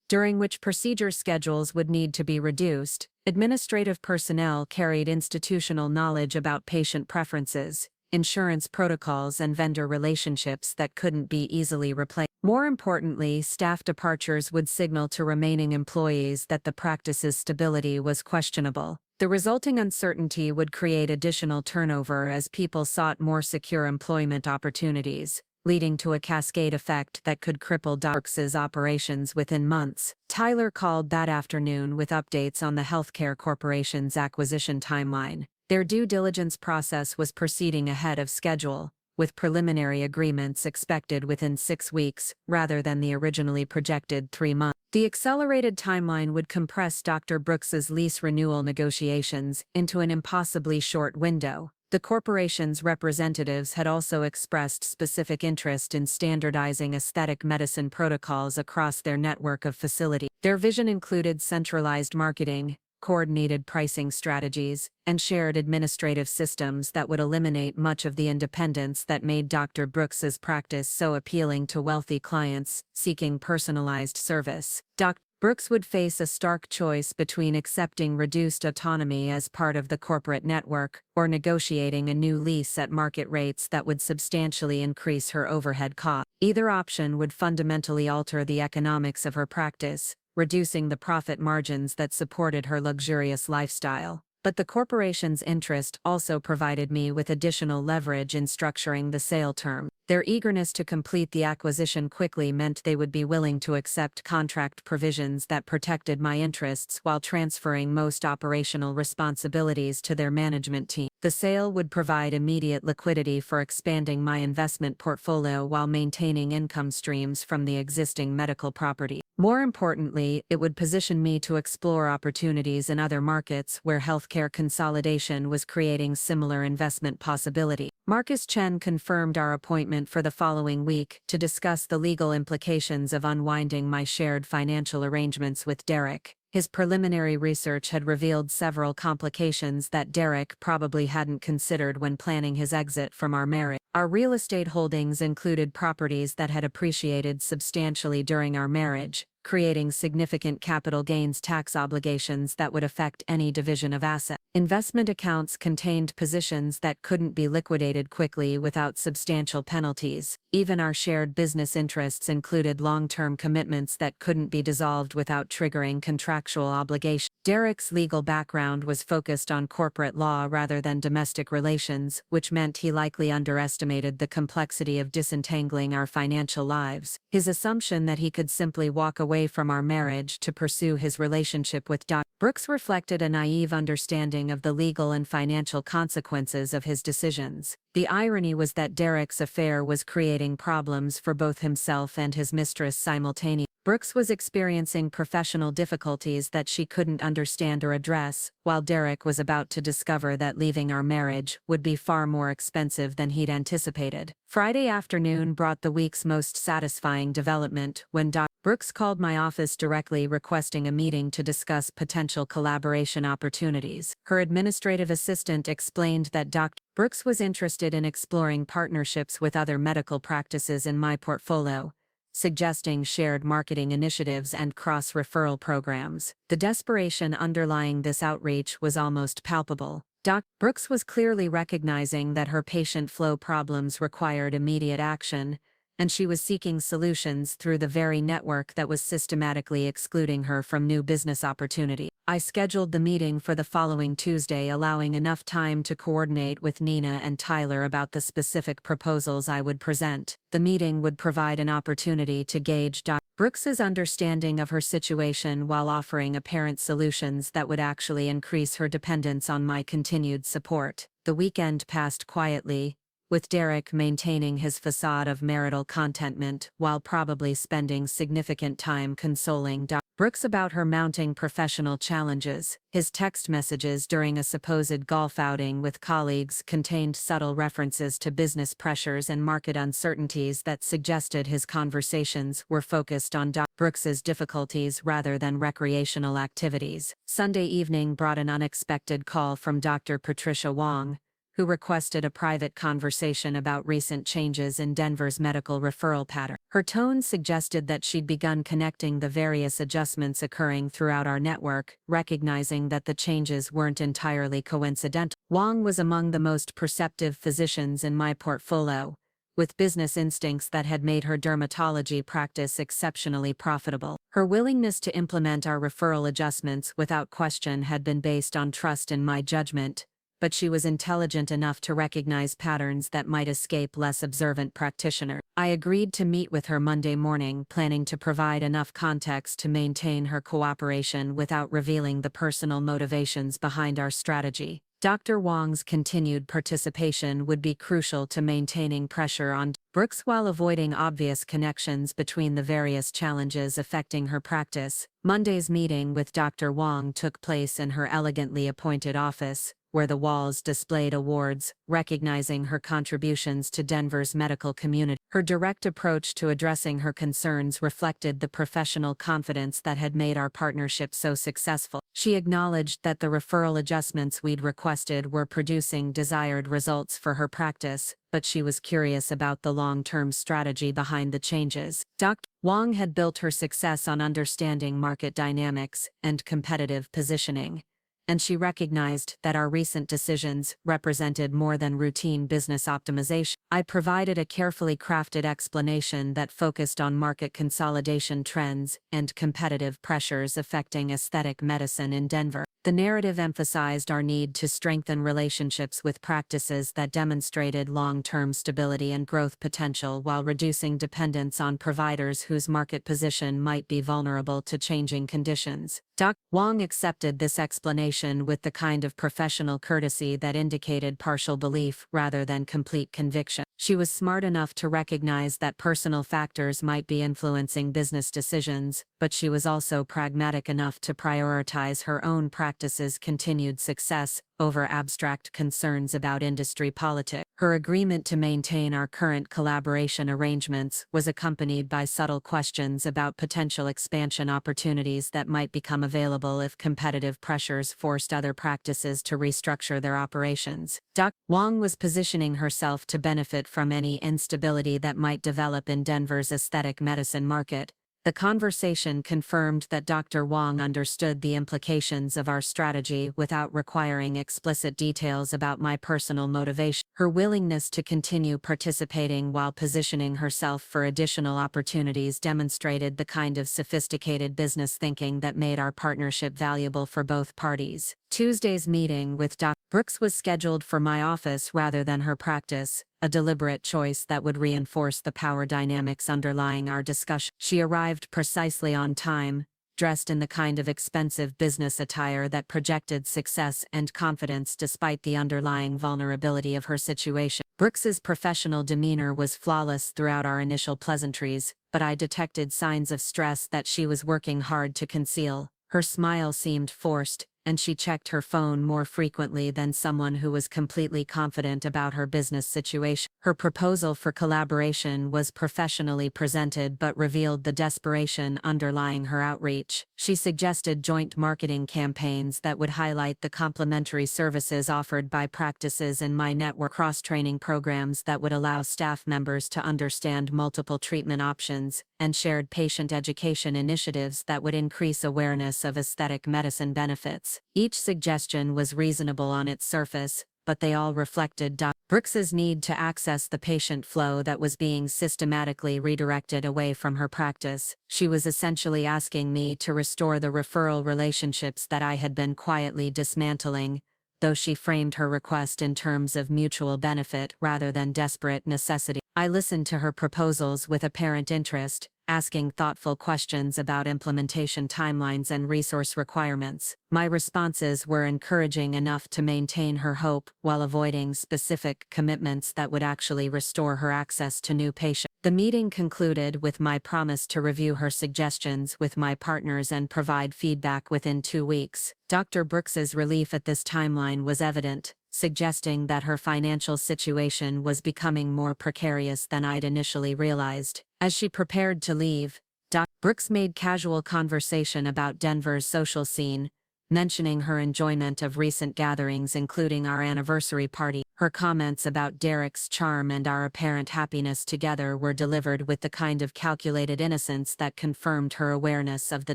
during which procedure schedules would need to be reduced. Administrative personnel carried institutional knowledge about patient preferences, insurance protocols, and vendor relationships that couldn't be easily replaced. More importantly, staff departures would signal to remaining employees that the practice's stability was questionable. The resulting uncertainty would create additional turnover as people sought more secure employment opportunities, leading to a cascade effect that could cripple Brooks's operations within months. Tyler called that afternoon with updates on the healthcare corporation's acquisition timeline. Their due diligence process was proceeding ahead of schedule, with preliminary agreements expected within 6 weeks, rather than the originally projected 3 months. The accelerated timeline would compress Dr. Brooks's lease renewal negotiations into an impossibly short window. The corporation's representatives had also expressed specific interest in standardizing aesthetic medicine protocols across their network of facilities. Their vision included centralized marketing, coordinated pricing strategies, and shared administrative systems that would eliminate much of the independence that made Dr. Brooks's practice so appealing to wealthy clients seeking personalized service. Dr. Brooks would face a stark choice between accepting reduced autonomy as part of the corporate network or negotiating a new lease at market rates that would substantially increase her overhead costs. Either option would fundamentally alter the economics of her practice, reducing the profit margins that supported her luxurious lifestyle. But the corporation's interest also provided me with additional leverage in structuring the sale term. Their eagerness to complete the acquisition quickly meant they would be willing to accept contract provisions that protected my interests while transferring most operational responsibilities to their management team. The sale would provide immediate liquidity for expanding my investment portfolio while maintaining income streams from the existing medical property. More importantly, it would position me to explore opportunities in other markets where healthcare consolidation was creating similar investment possibilities. Marcus Chen confirmed our appointment for the following week to discuss the legal implications of unwinding my shared financial arrangements with Derek. His preliminary research had revealed several complications that Derek probably hadn't considered when planning his exit from our marriage. Our real estate holdings included properties that had appreciated substantially during our marriage, creating significant capital gains tax obligations that would affect any division of assets. Investment accounts contained positions that couldn't be liquidated quickly without substantial penalties. Even our shared business interests included long-term commitments that couldn't be dissolved without triggering contractual obligations. Derek's legal background was focused on corporate law rather than domestic relations, which meant he likely underestimated the complexity of disentangling our financial lives. His assumption that he could simply walk away from our marriage to pursue his relationship with Dr. Brooks reflected a naive understanding of the legal and financial consequences of his decisions. The irony was that Derek's affair was creating problems for both himself and his mistress simultaneously. Brooks was experiencing professional difficulties that she couldn't understand or address, while Derek was about to discover that leaving our marriage would be far more expensive than he'd anticipated. Friday afternoon brought the week's most satisfying development when Dr. Brooks called my office directly requesting a meeting to discuss potential collaboration opportunities. Her administrative assistant explained that Dr. Brooks was interested in exploring partnerships with other medical practices in my portfolio, suggesting shared marketing initiatives and cross-referral programs. The desperation underlying this outreach was almost palpable. Dr. Brooks was clearly recognizing that her patient flow problems required immediate action, and she was seeking solutions through the very network that was systematically excluding her from new business opportunities. I scheduled the meeting for the following Tuesday, allowing enough time to coordinate with Nina and Tyler about the specific proposals I would present. The meeting would provide an opportunity to gauge Dr. Brooks's understanding of her situation while offering apparent solutions that would actually increase her dependence on my continued support. The weekend passed quietly, with Derek maintaining his facade of marital contentment while probably spending significant time consoling Dr. Brooks about her mounting professional challenges. His text messages during a supposed golf outing with colleagues contained subtle references to business pressures and market uncertainties that suggested his conversations were focused on Dr. Brooks's difficulties rather than recreational activities. Sunday evening brought an unexpected call from Dr. Patricia Wang, who requested a private conversation about recent changes in Denver's medical referral pattern. Her tone suggested that she'd begun connecting the various adjustments occurring throughout our network, recognizing that the changes weren't entirely coincidental. Wang was among the most perceptive physicians in my portfolio, with business instincts that had made her dermatology practice exceptionally profitable. Her willingness to implement our referral adjustments without question had been based on trust in my judgment, but she was intelligent enough to recognize patterns that might escape less observant practitioners. I agreed to meet with her Monday morning, planning to provide enough context to maintain her cooperation without revealing the personal motivations behind our strategy. Dr. Wang's continued participation would be crucial to maintaining pressure on Brooks while avoiding obvious connections between the various challenges affecting her practice. Monday's meeting with Dr. Wang took place in her elegantly appointed office, where the walls displayed awards recognizing her contributions to Denver's medical community. Her direct approach to addressing her concerns reflected the professional confidence that had made our partnership so successful. She acknowledged that the referral adjustments we'd requested were producing desired results for her practice, but she was curious about the long-term strategy behind the changes. Dr. Wang had built her success on understanding market dynamics and competitive positioning, and she recognized that our recent decisions represented more than routine business optimization. I provided a carefully crafted explanation that focused on market consolidation trends and competitive pressures affecting aesthetic medicine in Denver. The narrative emphasized our need to strengthen relationships with practices that demonstrated long-term stability and growth potential while reducing dependence on providers whose market position might be vulnerable to changing conditions. Dr. Wang accepted this explanation with the kind of professional courtesy that indicated partial belief rather than complete conviction. She was smart enough to recognize that personal factors might be influencing business decisions, but she was also pragmatic enough to prioritize her own practice's continued success over abstract concerns about industry politics. Her agreement to maintain our current collaboration arrangements was accompanied by subtle questions about potential expansion opportunities that might become available if competitive pressures forced other practices to restructure their operations. Dr. Wang was positioning herself to benefit from any instability that might develop in Denver's aesthetic medicine market. The conversation confirmed that Dr. Wang understood the implications of our strategy without requiring explicit details about my personal motivation. Her willingness to continue participating while positioning herself for additional opportunities demonstrated the kind of sophisticated business thinking that made our partnership valuable for both parties. Tuesday's meeting with Dr. Brooks was scheduled for my office rather than her practice, a deliberate choice that would reinforce the power dynamics underlying our discussion. She arrived precisely on time, dressed in the kind of expensive business attire that projected success and confidence despite the underlying vulnerability of her situation. Brooks's professional demeanor was flawless throughout our initial pleasantries, but I detected signs of stress that she was working hard to conceal. Her smile seemed forced, and she checked her phone more frequently than someone who was completely confident about her business situation. Her proposal for collaboration was professionally presented but revealed the desperation underlying her outreach. She suggested joint marketing campaigns that would highlight the complementary services offered by practices in my network, cross-training programs that would allow staff members to understand multiple treatment options, and shared patient education initiatives that would increase awareness of aesthetic medicine benefits. Each suggestion was reasonable on its surface, but they all reflected Dr. Brooks's need to access the patient flow that was being systematically redirected away from her practice. She was essentially asking me to restore the referral relationships that I had been quietly dismantling, though she framed her request in terms of mutual benefit rather than desperate necessity. I listened to her proposals with apparent interest, asking thoughtful questions about implementation timelines and resource requirements. My responses were encouraging enough to maintain her hope while avoiding specific commitments that would actually restore her access to new patients. The meeting concluded with my promise to review her suggestions with my partners and provide feedback within 2 weeks. Dr. Brooks's relief at this timeline was evident, suggesting that her financial situation was becoming more precarious than I'd initially realized. As she prepared to leave, Dr. Brooks made casual conversation about Denver's social scene, mentioning her enjoyment of recent gatherings including our anniversary party. Her comments about Derek's charm and our apparent happiness together were delivered with the kind of calculated innocence that confirmed her awareness of the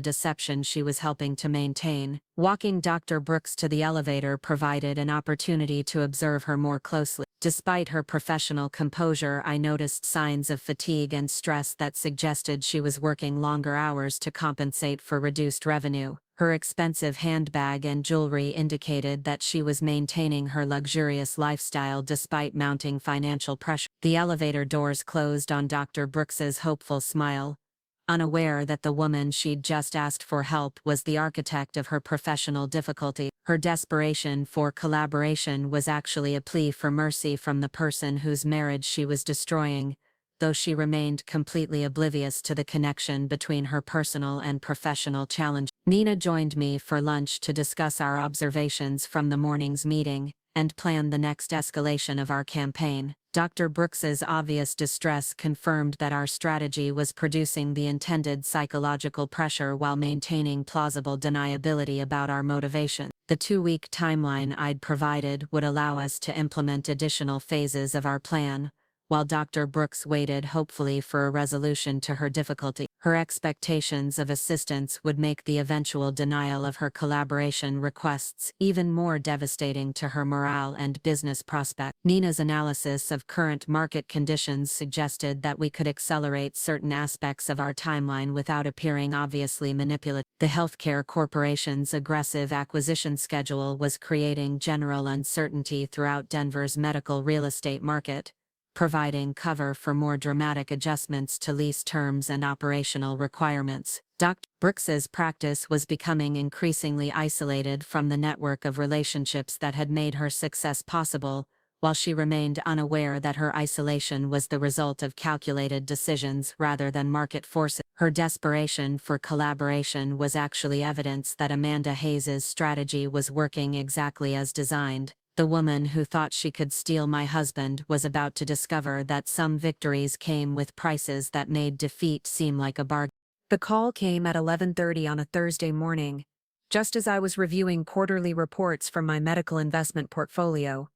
deception she was helping to maintain. Walking Dr. Brooks to the elevator provided an opportunity to observe her more closely. Despite her professional composure, I noticed signs of fatigue and stress that suggested she was working longer hours to compensate for reduced revenue. Her expensive handbag and jewelry indicated that she was maintaining her luxurious lifestyle despite mounting financial pressure. The elevator doors closed on Dr. Brooks's hopeful smile, unaware that the woman she'd just asked for help was the architect of her professional difficulty. Her desperation for collaboration was actually a plea for mercy from the person whose marriage she was destroying, though she remained completely oblivious to the connection between her personal and professional challenge. Nina joined me for lunch to discuss our observations from the morning's meeting and plan the next escalation of our campaign. Dr. Brooks's obvious distress confirmed that our strategy was producing the intended psychological pressure while maintaining plausible deniability about our motivation. The 2-week timeline I'd provided would allow us to implement additional phases of our plan, while Dr. Brooks waited hopefully for a resolution to her difficulty. Her expectations of assistance would make the eventual denial of her collaboration requests even more devastating to her morale and business prospects. Nina's analysis of current market conditions suggested that we could accelerate certain aspects of our timeline without appearing obviously manipulative. The healthcare corporation's aggressive acquisition schedule was creating general uncertainty throughout Denver's medical real estate market, providing cover for more dramatic adjustments to lease terms and operational requirements. Dr. Brooks's practice was becoming increasingly isolated from the network of relationships that had made her success possible, while she remained unaware that her isolation was the result of calculated decisions rather than market forces. Her desperation for collaboration was actually evidence that Amanda Hayes's strategy was working exactly as designed. The woman who thought she could steal my husband was about to discover that some victories came with prices that made defeat seem like a bargain. The call came at 11:30 on a Thursday morning, just as I was reviewing quarterly reports from my medical investment portfolio.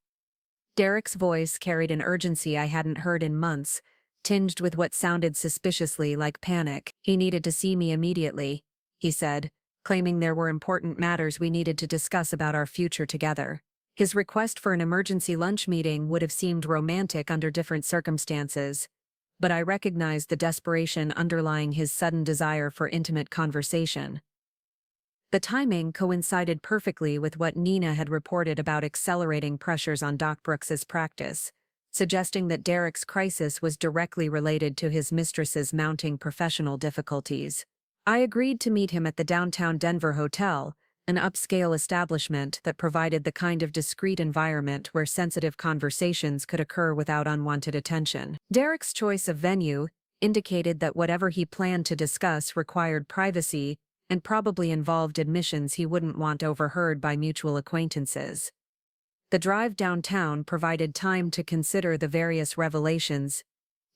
Derek's voice carried an urgency I hadn't heard in months, tinged with what sounded suspiciously like panic. He needed to see me immediately, he said, claiming there were important matters we needed to discuss about our future together. His request for an emergency lunch meeting would have seemed romantic under different circumstances, but I recognized the desperation underlying his sudden desire for intimate conversation. The timing coincided perfectly with what Nina had reported about accelerating pressures on Doc Brooks's practice, suggesting that Derek's crisis was directly related to his mistress's mounting professional difficulties. I agreed to meet him at the downtown Denver hotel, an upscale establishment that provided the kind of discreet environment where sensitive conversations could occur without unwanted attention. Derek's choice of venue indicated that whatever he planned to discuss required privacy and probably involved admissions he wouldn't want overheard by mutual acquaintances. The drive downtown provided time to consider the various revelations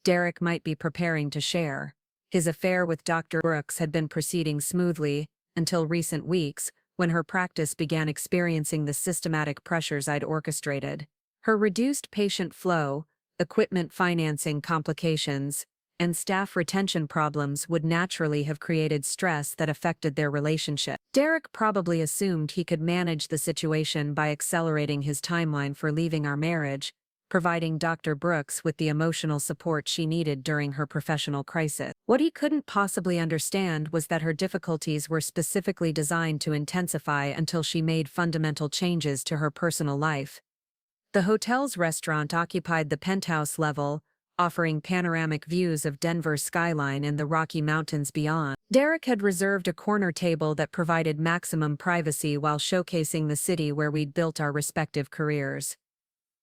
Derek might be preparing to share. His affair with Dr. Brooks had been proceeding smoothly until recent weeks, when her practice began experiencing the systematic pressures I'd orchestrated. Her reduced patient flow, equipment financing complications, and staff retention problems would naturally have created stress that affected their relationship. Derek probably assumed he could manage the situation by accelerating his timeline for leaving our marriage, providing Dr. Brooks with the emotional support she needed during her professional crisis. What he couldn't possibly understand was that her difficulties were specifically designed to intensify until she made fundamental changes to her personal life. The hotel's restaurant occupied the penthouse level, offering panoramic views of Denver's skyline and the Rocky Mountains beyond. Derek had reserved a corner table that provided maximum privacy while showcasing the city where we'd built our respective careers.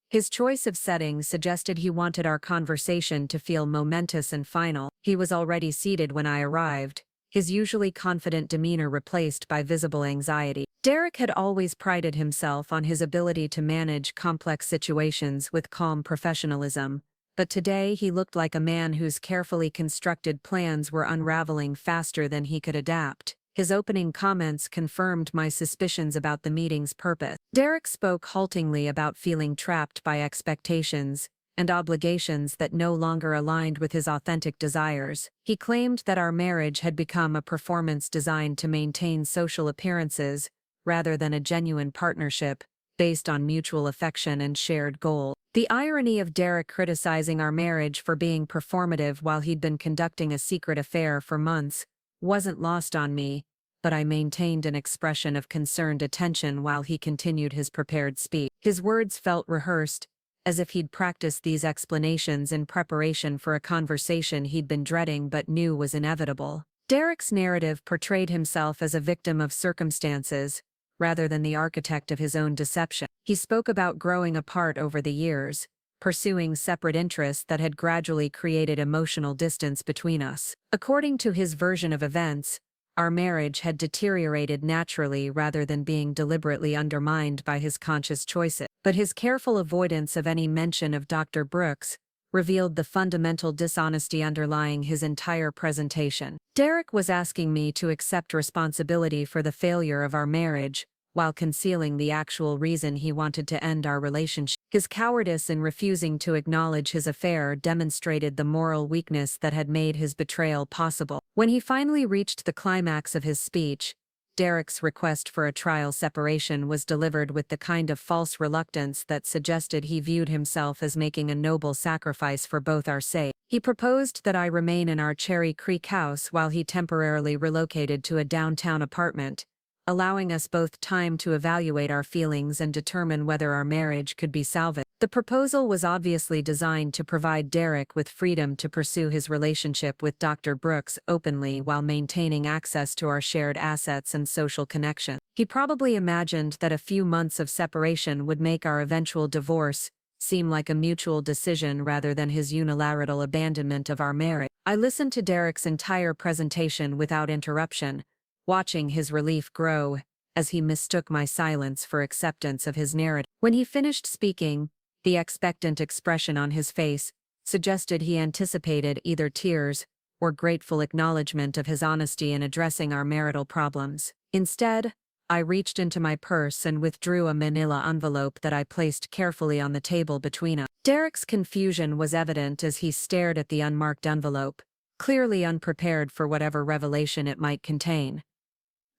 His choice of setting suggested he wanted our conversation to feel momentous and final. He was already seated when I arrived, his usually confident demeanor replaced by visible anxiety. Derek had always prided himself on his ability to manage complex situations with calm professionalism, but today he looked like a man whose carefully constructed plans were unraveling faster than he could adapt. His opening comments confirmed my suspicions about the meeting's purpose. Derek spoke haltingly about feeling trapped by expectations and obligations that no longer aligned with his authentic desires. He claimed that our marriage had become a performance designed to maintain social appearances rather than a genuine partnership based on mutual affection and shared goals. The irony of Derek criticizing our marriage for being performative while he'd been conducting a secret affair for months wasn't lost on me, but I maintained an expression of concerned attention while he continued his prepared speech. His words felt rehearsed, as if he'd practiced these explanations in preparation for a conversation he'd been dreading but knew was inevitable. Derek's narrative portrayed himself as a victim of circumstances, rather than the architect of his own deception. He spoke about growing apart over the years, pursuing separate interests that had gradually created emotional distance between us. According to his version of events, our marriage had deteriorated naturally rather than being deliberately undermined by his conscious choices. But his careful avoidance of any mention of Dr. Brooks revealed the fundamental dishonesty underlying his entire presentation. Derek was asking me to accept responsibility for the failure of our marriage, while concealing the actual reason he wanted to end our relationship. His cowardice in refusing to acknowledge his affair demonstrated the moral weakness that had made his betrayal possible. When he finally reached the climax of his speech, Derek's request for a trial separation was delivered with the kind of false reluctance that suggested he viewed himself as making a noble sacrifice for both our sake. He proposed that I remain in our Cherry Creek house while he temporarily relocated to a downtown apartment, allowing us both time to evaluate our feelings and determine whether our marriage could be salvaged. The proposal was obviously designed to provide Derek with freedom to pursue his relationship with Dr. Brooks openly while maintaining access to our shared assets and social connection. He probably imagined that a few months of separation would make our eventual divorce seem like a mutual decision rather than his unilateral abandonment of our marriage. I listened to Derek's entire presentation without interruption, watching his relief grow as he mistook my silence for acceptance of his narrative. When he finished speaking, the expectant expression on his face suggested he anticipated either tears or grateful acknowledgement of his honesty in addressing our marital problems. Instead, I reached into my purse and withdrew a manila envelope that I placed carefully on the table between us. Derek's confusion was evident as he stared at the unmarked envelope, clearly unprepared for whatever revelation it might contain.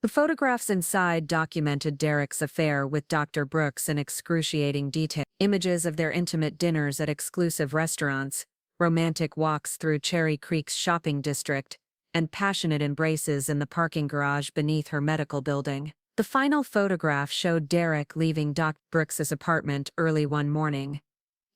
The photographs inside documented Derek's affair with Dr. Brooks in excruciating detail. Images of their intimate dinners at exclusive restaurants, romantic walks through Cherry Creek's shopping district, and passionate embraces in the parking garage beneath her medical building. The final photograph showed Derek leaving Dr. Brooks's apartment early one morning,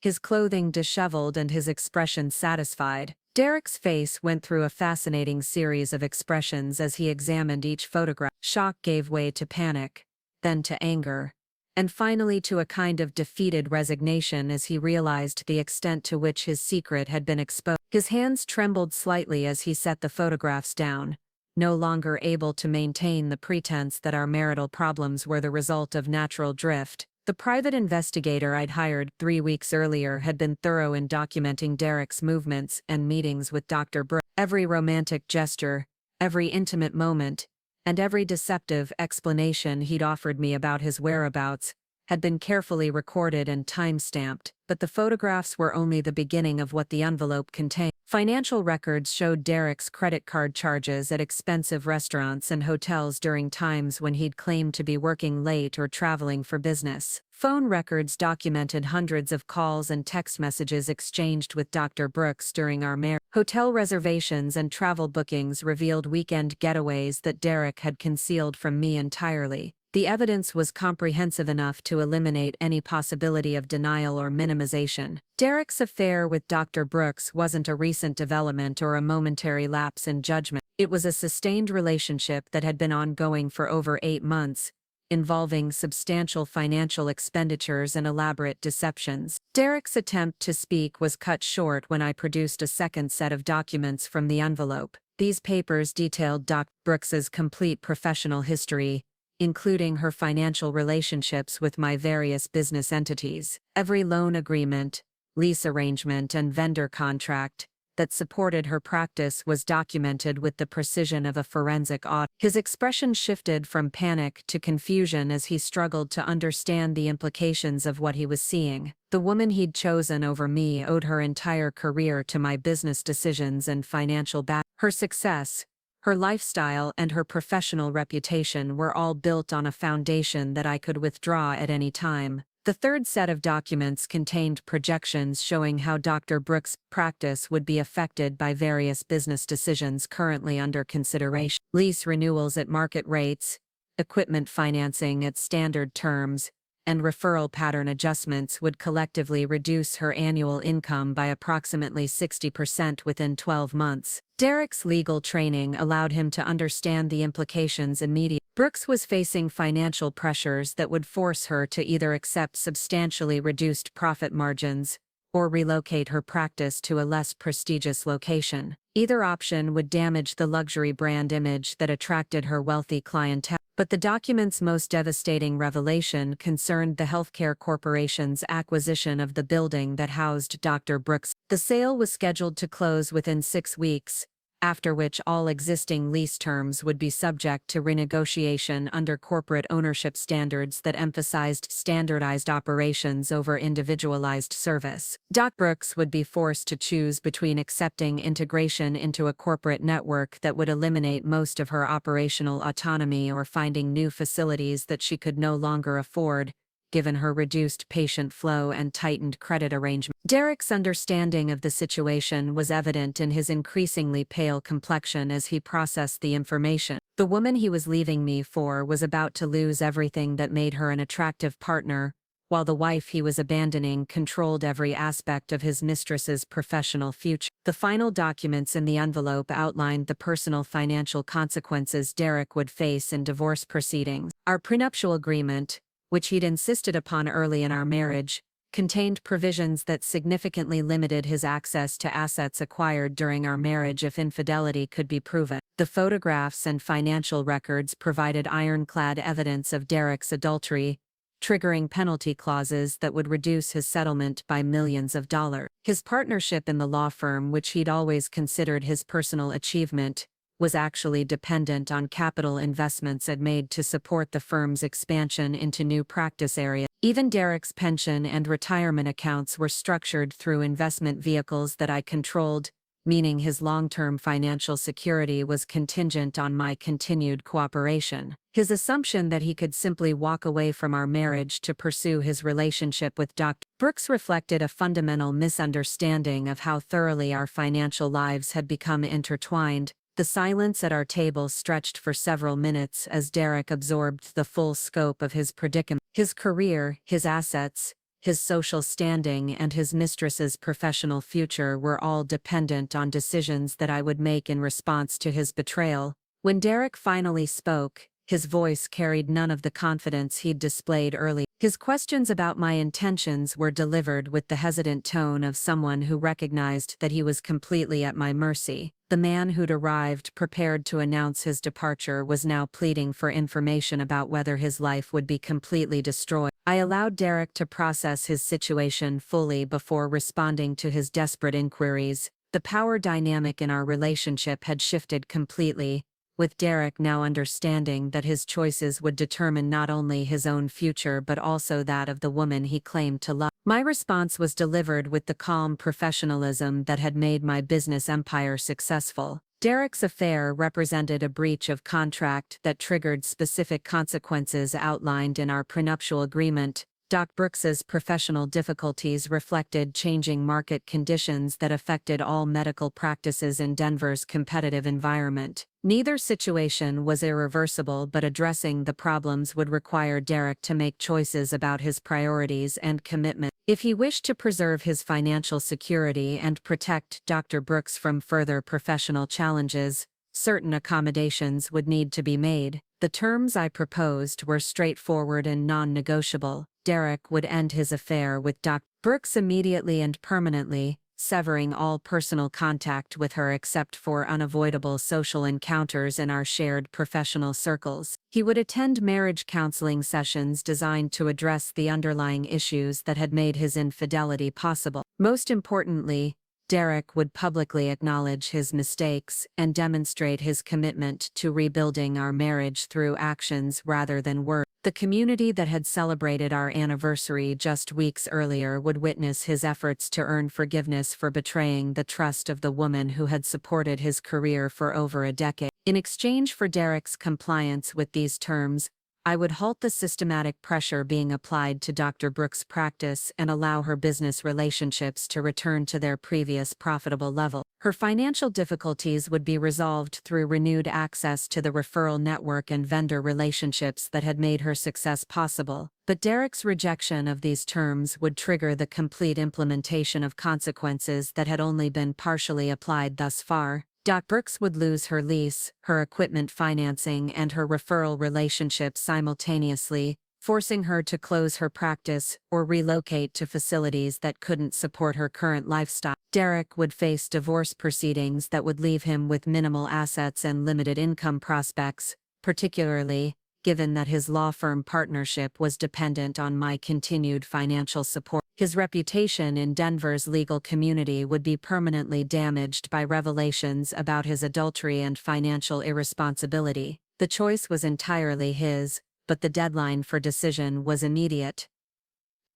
his clothing disheveled and his expression satisfied. Derek's face went through a fascinating series of expressions as he examined each photograph. Shock gave way to panic, then to anger, and finally to a kind of defeated resignation as he realized the extent to which his secret had been exposed. His hands trembled slightly as he set the photographs down, no longer able to maintain the pretense that our marital problems were the result of natural drift. The private investigator I'd hired 3 weeks earlier had been thorough in documenting Derek's movements and meetings with Dr. Brooks. Every romantic gesture, every intimate moment, and every deceptive explanation he'd offered me about his whereabouts had been carefully recorded and time-stamped, but the photographs were only the beginning of what the envelope contained. Financial records showed Derek's credit card charges at expensive restaurants and hotels during times when he'd claimed to be working late or traveling for business. Phone records documented hundreds of calls and text messages exchanged with Dr. Brooks during our marriage. Hotel reservations and travel bookings revealed weekend getaways that Derek had concealed from me entirely. The evidence was comprehensive enough to eliminate any possibility of denial or minimization. Derek's affair with Dr. Brooks wasn't a recent development or a momentary lapse in judgment. It was a sustained relationship that had been ongoing for over 8 months, involving substantial financial expenditures and elaborate deceptions. Derek's attempt to speak was cut short when I produced a second set of documents from the envelope. These papers detailed Dr. Brooks's complete professional history, including her financial relationships with my various business entities. Every loan agreement, lease arrangement, and vendor contract that supported her practice was documented with the precision of a forensic audit. His expression shifted from panic to confusion as he struggled to understand the implications of what he was seeing. The woman he'd chosen over me owed her entire career to my business decisions and financial back. Her success, her lifestyle, and her professional reputation were all built on a foundation that I could withdraw at any time. The third set of documents contained projections showing how Dr. Brooks' practice would be affected by various business decisions currently under consideration. Lease renewals at market rates, equipment financing at standard terms, and referral pattern adjustments would collectively reduce her annual income by approximately 60% within 12 months. Derek's legal training allowed him to understand the implications immediately. Brooks was facing financial pressures that would force her to either accept substantially reduced profit margins or relocate her practice to a less prestigious location. Either option would damage the luxury brand image that attracted her wealthy clientele. But the document's most devastating revelation concerned the healthcare corporation's acquisition of the building that housed Dr. Brooks. The sale was scheduled to close within 6 weeks, after which all existing lease terms would be subject to renegotiation under corporate ownership standards that emphasized standardized operations over individualized service. Doc Brooks would be forced to choose between accepting integration into a corporate network that would eliminate most of her operational autonomy or finding new facilities that she could no longer afford, given her reduced patient flow and tightened credit arrangement. Derek's understanding of the situation was evident in his increasingly pale complexion as he processed the information. The woman he was leaving me for was about to lose everything that made her an attractive partner, while the wife he was abandoning controlled every aspect of his mistress's professional future. The final documents in the envelope outlined the personal financial consequences Derek would face in divorce proceedings. Our prenuptial agreement, which he'd insisted upon early in our marriage, contained provisions that significantly limited his access to assets acquired during our marriage if infidelity could be proven. The photographs and financial records provided ironclad evidence of Derek's adultery, triggering penalty clauses that would reduce his settlement by millions of dollars. His partnership in the law firm, which he'd always considered his personal achievement, was actually dependent on capital investments it made to support the firm's expansion into new practice areas. Even Derek's pension and retirement accounts were structured through investment vehicles that I controlled, meaning his long-term financial security was contingent on my continued cooperation. His assumption that he could simply walk away from our marriage to pursue his relationship with Dr. Brooks reflected a fundamental misunderstanding of how thoroughly our financial lives had become intertwined. The silence at our table stretched for several minutes as Derek absorbed the full scope of his predicament. His career, his assets, his social standing, and his mistress's professional future were all dependent on decisions that I would make in response to his betrayal. When Derek finally spoke, his voice carried none of the confidence he'd displayed early. His questions about my intentions were delivered with the hesitant tone of someone who recognized that he was completely at my mercy. The man who'd arrived prepared to announce his departure was now pleading for information about whether his life would be completely destroyed. I allowed Derek to process his situation fully before responding to his desperate inquiries. The power dynamic in our relationship had shifted completely, with Derek now understanding that his choices would determine not only his own future but also that of the woman he claimed to love. My response was delivered with the calm professionalism that had made my business empire successful. Derek's affair represented a breach of contract that triggered specific consequences outlined in our prenuptial agreement. Doc Brooks's professional difficulties reflected changing market conditions that affected all medical practices in Denver's competitive environment. Neither situation was irreversible, but addressing the problems would require Derek to make choices about his priorities and commitment. If he wished to preserve his financial security and protect Dr. Brooks from further professional challenges, certain accommodations would need to be made. The terms I proposed were straightforward and non-negotiable. Derek would end his affair with Dr. Brooks immediately and permanently, severing all personal contact with her except for unavoidable social encounters in our shared professional circles. He would attend marriage counseling sessions designed to address the underlying issues that had made his infidelity possible. Most importantly, Derek would publicly acknowledge his mistakes and demonstrate his commitment to rebuilding our marriage through actions rather than words. The community that had celebrated our anniversary just weeks earlier would witness his efforts to earn forgiveness for betraying the trust of the woman who had supported his career for over a decade. In exchange for Derek's compliance with these terms, I would halt the systematic pressure being applied to Dr. Brooks' practice and allow her business relationships to return to their previous profitable level. Her financial difficulties would be resolved through renewed access to the referral network and vendor relationships that had made her success possible. But Derek's rejection of these terms would trigger the complete implementation of consequences that had only been partially applied thus far. Doc Brooks would lose her lease, her equipment financing, and her referral relationship simultaneously, forcing her to close her practice or relocate to facilities that couldn't support her current lifestyle. Derek would face divorce proceedings that would leave him with minimal assets and limited income prospects, particularly given that his law firm partnership was dependent on my continued financial support. His reputation in Denver's legal community would be permanently damaged by revelations about his adultery and financial irresponsibility. The choice was entirely his, but the deadline for decision was immediate.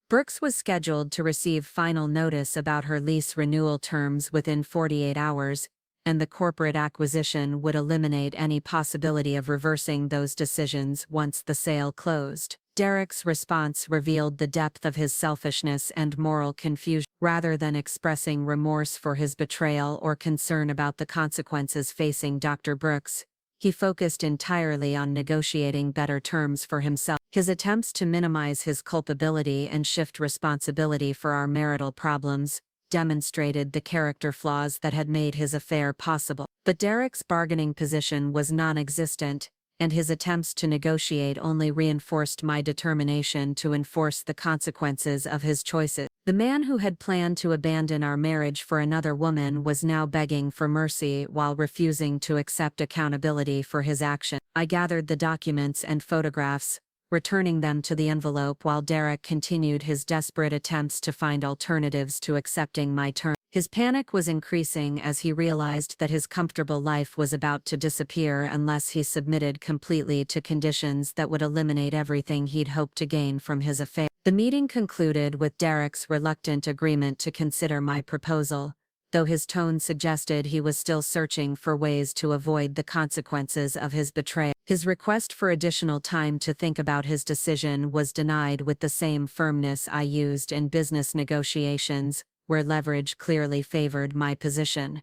Brooks was scheduled to receive final notice about her lease renewal terms within 48 hours, and the corporate acquisition would eliminate any possibility of reversing those decisions once the sale closed. Derek's response revealed the depth of his selfishness and moral confusion. Rather than expressing remorse for his betrayal or concern about the consequences facing Dr. Brooks, he focused entirely on negotiating better terms for himself. His attempts to minimize his culpability and shift responsibility for our marital problems demonstrated the character flaws that had made his affair possible. But Derek's bargaining position was non-existent, and his attempts to negotiate only reinforced my determination to enforce the consequences of his choices. The man who had planned to abandon our marriage for another woman was now begging for mercy while refusing to accept accountability for his action. I gathered the documents and photographs, returning them to the envelope while Derek continued his desperate attempts to find alternatives to accepting my terms. His panic was increasing as he realized that his comfortable life was about to disappear unless he submitted completely to conditions that would eliminate everything he'd hoped to gain from his affair. The meeting concluded with Derek's reluctant agreement to consider my proposal, though his tone suggested he was still searching for ways to avoid the consequences of his betrayal. His request for additional time to think about his decision was denied with the same firmness I used in business negotiations, where leverage clearly favored my position.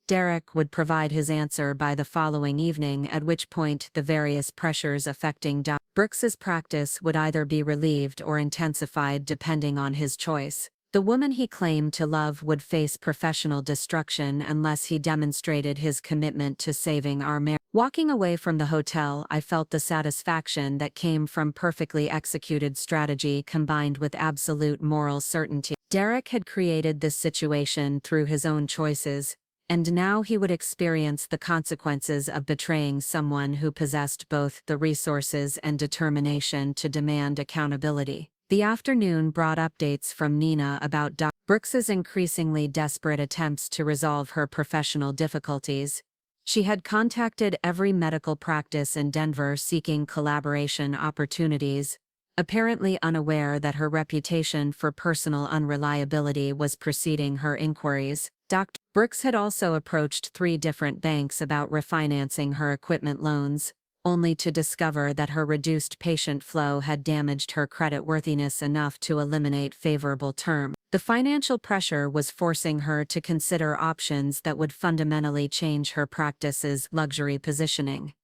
Derek would provide his answer by the following evening, at which point the various pressures affecting Dr. Brooks's practice would either be relieved or intensified depending on his choice. The woman he claimed to love would face professional destruction unless he demonstrated his commitment to saving our marriage. Walking away from the hotel, I felt the satisfaction that came from perfectly executed strategy combined with absolute moral certainty. Derek had created this situation through his own choices, and now he would experience the consequences of betraying someone who possessed both the resources and determination to demand accountability. The afternoon brought updates from Nina about Dr. Brooks's increasingly desperate attempts to resolve her professional difficulties. She had contacted every medical practice in Denver seeking collaboration opportunities, apparently unaware that her reputation for personal unreliability was preceding her inquiries. Dr. Brooks had also approached 3 different banks about refinancing her equipment loans, only to discover that her reduced patient flow had damaged her creditworthiness enough to eliminate favorable terms. The financial pressure was forcing her to consider options that would fundamentally change her practice's luxury positioning.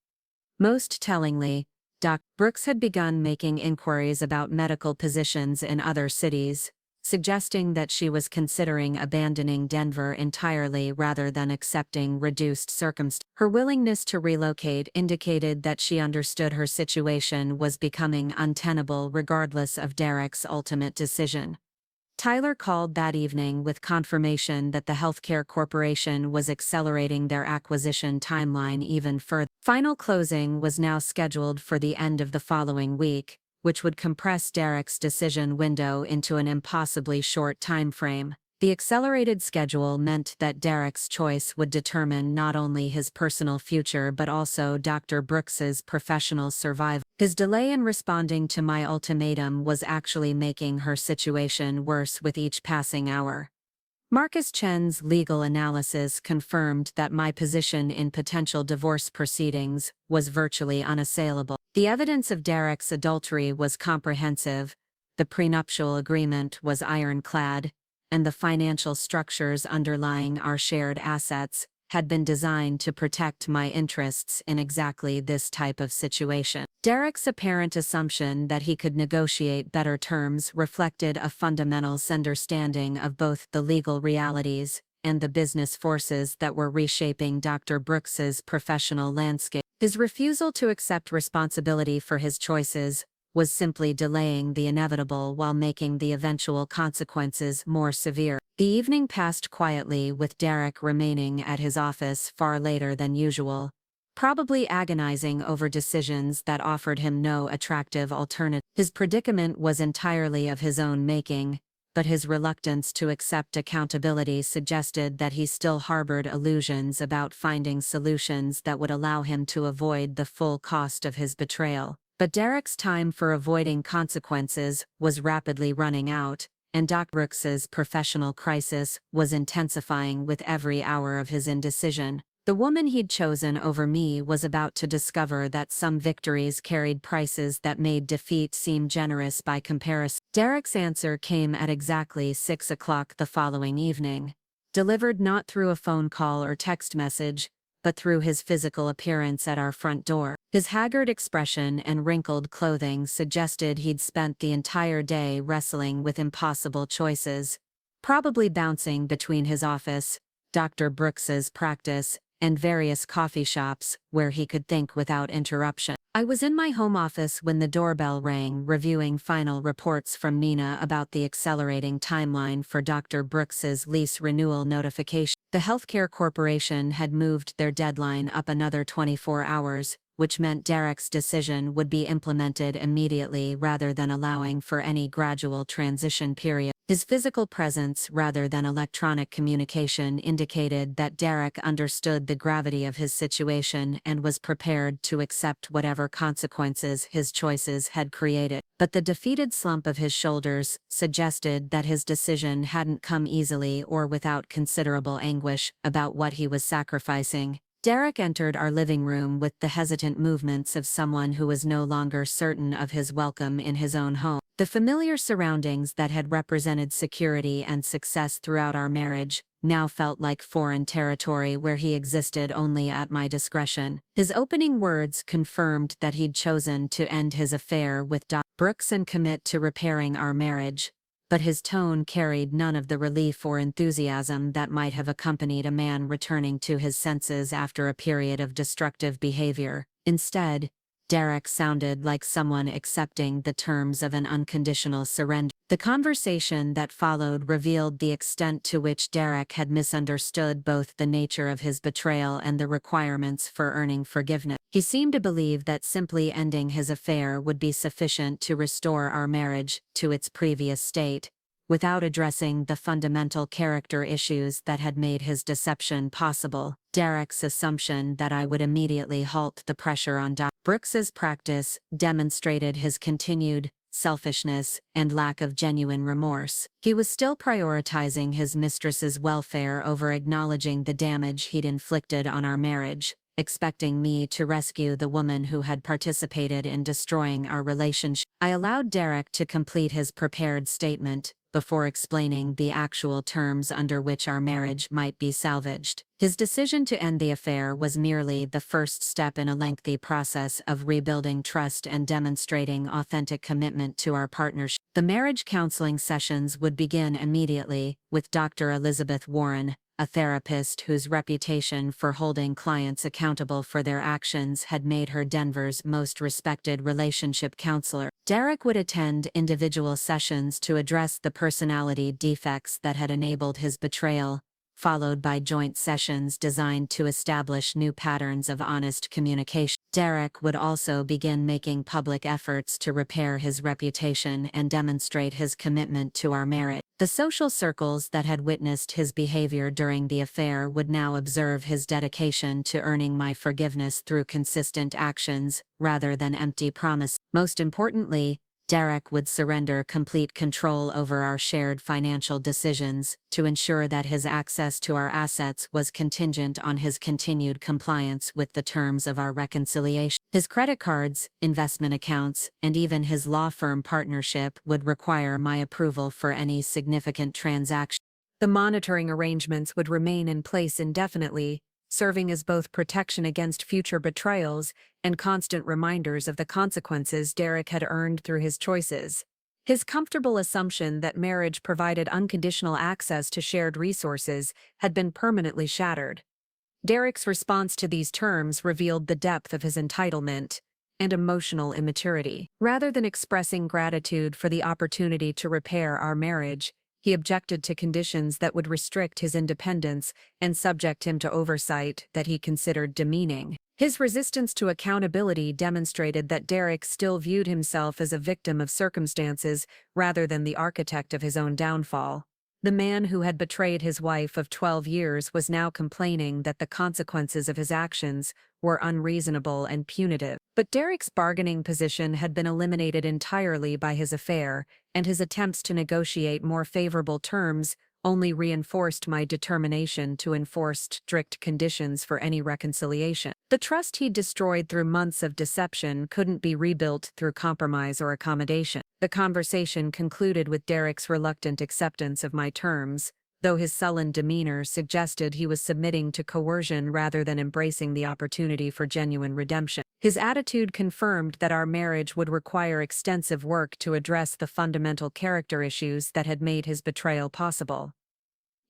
Most tellingly, Dr. Brooks had begun making inquiries about medical positions in other cities, suggesting that she was considering abandoning Denver entirely rather than accepting reduced circumstances. Her willingness to relocate indicated that she understood her situation was becoming untenable regardless of Derek's ultimate decision. Tyler called that evening with confirmation that the healthcare corporation was accelerating their acquisition timeline even further. Final closing was now scheduled for the end of the following week, which would compress Derek's decision window into an impossibly short time frame. The accelerated schedule meant that Derek's choice would determine not only his personal future but also Dr. Brooks's professional survival. His delay in responding to my ultimatum was actually making her situation worse with each passing hour. Marcus Chen's legal analysis confirmed that my position in potential divorce proceedings was virtually unassailable. The evidence of Derek's adultery was comprehensive, the prenuptial agreement was ironclad, and the financial structures underlying our shared assets had been designed to protect my interests in exactly this type of situation. Derek's apparent assumption that he could negotiate better terms reflected a fundamental misunderstanding of both the legal realities and the business forces that were reshaping Dr. Brooks's professional landscape. His refusal to accept responsibility for his choices was simply delaying the inevitable while making the eventual consequences more severe. The evening passed quietly with Derek remaining at his office far later than usual, probably agonizing over decisions that offered him no attractive alternative. His predicament was entirely of his own making, but his reluctance to accept accountability suggested that he still harbored illusions about finding solutions that would allow him to avoid the full cost of his betrayal. But Derek's time for avoiding consequences was rapidly running out, and Dr. Brooks's professional crisis was intensifying with every hour of his indecision. The woman he'd chosen over me was about to discover that some victories carried prices that made defeat seem generous by comparison. Derek's answer came at exactly 6 o'clock the following evening, delivered not through a phone call or text message, but through his physical appearance at our front door. His haggard expression and wrinkled clothing suggested he'd spent the entire day wrestling with impossible choices, probably bouncing between his office, Dr. Brooks's practice, and various coffee shops where he could think without interruption. I was in my home office when the doorbell rang, reviewing final reports from Nina about the accelerating timeline for Dr. Brooks's lease renewal notification. The healthcare corporation had moved their deadline up another 24 hours, which meant Derek's decision would be implemented immediately rather than allowing for any gradual transition period. His physical presence rather than electronic communication indicated that Derek understood the gravity of his situation and was prepared to accept whatever consequences his choices had created. But the defeated slump of his shoulders suggested that his decision hadn't come easily or without considerable anguish about what he was sacrificing. Derek entered our living room with the hesitant movements of someone who was no longer certain of his welcome in his own home. The familiar surroundings that had represented security and success throughout our marriage now felt like foreign territory where he existed only at my discretion. His opening words confirmed that he'd chosen to end his affair with Dr. Brooks and commit to repairing our marriage, but his tone carried none of the relief or enthusiasm that might have accompanied a man returning to his senses after a period of destructive behavior. Instead, Derek sounded like someone accepting the terms of an unconditional surrender. The conversation that followed revealed the extent to which Derek had misunderstood both the nature of his betrayal and the requirements for earning forgiveness. He seemed to believe that simply ending his affair would be sufficient to restore our marriage to its previous state, without addressing the fundamental character issues that had made his deception possible. Derek's assumption that I would immediately halt the pressure on Dr. Brooks's practice demonstrated his continued selfishness and lack of genuine remorse. He was still prioritizing his mistress's welfare over acknowledging the damage he'd inflicted on our marriage, expecting me to rescue the woman who had participated in destroying our relationship. I allowed Derek to complete his prepared statement before explaining the actual terms under which our marriage might be salvaged. His decision to end the affair was merely the first step in a lengthy process of rebuilding trust and demonstrating authentic commitment to our partnership. The marriage counseling sessions would begin immediately, with Dr. Elizabeth Warren, a therapist whose reputation for holding clients accountable for their actions had made her Denver's most respected relationship counselor. Derek would attend individual sessions to address the personality defects that had enabled his betrayal, followed by joint sessions designed to establish new patterns of honest communication. Derek would also begin making public efforts to repair his reputation and demonstrate his commitment to our marriage. The social circles that had witnessed his behavior during the affair would now observe his dedication to earning my forgiveness through consistent actions, rather than empty promises. Most importantly, Derek would surrender complete control over our shared financial decisions to ensure that his access to our assets was contingent on his continued compliance with the terms of our reconciliation. His credit cards, investment accounts, and even his law firm partnership would require my approval for any significant transaction. The monitoring arrangements would remain in place indefinitely, serving as both protection against future betrayals and constant reminders of the consequences Derek had earned through his choices. His comfortable assumption that marriage provided unconditional access to shared resources had been permanently shattered. Derek's response to these terms revealed the depth of his entitlement and emotional immaturity. Rather than expressing gratitude for the opportunity to repair our marriage, He objected to conditions that would restrict his independence and subject him to oversight that he considered demeaning. His resistance to accountability demonstrated that Derek still viewed himself as a victim of circumstances rather than the architect of his own downfall. The man who had betrayed his wife of 12 years was now complaining that the consequences of his actions were unreasonable and punitive. But Derek's bargaining position had been eliminated entirely by his affair, and his attempts to negotiate more favorable terms only reinforced my determination to enforce strict conditions for any reconciliation. The trust he'd destroyed through months of deception couldn't be rebuilt through compromise or accommodation. The conversation concluded with Derek's reluctant acceptance of my terms, though his sullen demeanor suggested he was submitting to coercion rather than embracing the opportunity for genuine redemption. His attitude confirmed that our marriage would require extensive work to address the fundamental character issues that had made his betrayal possible.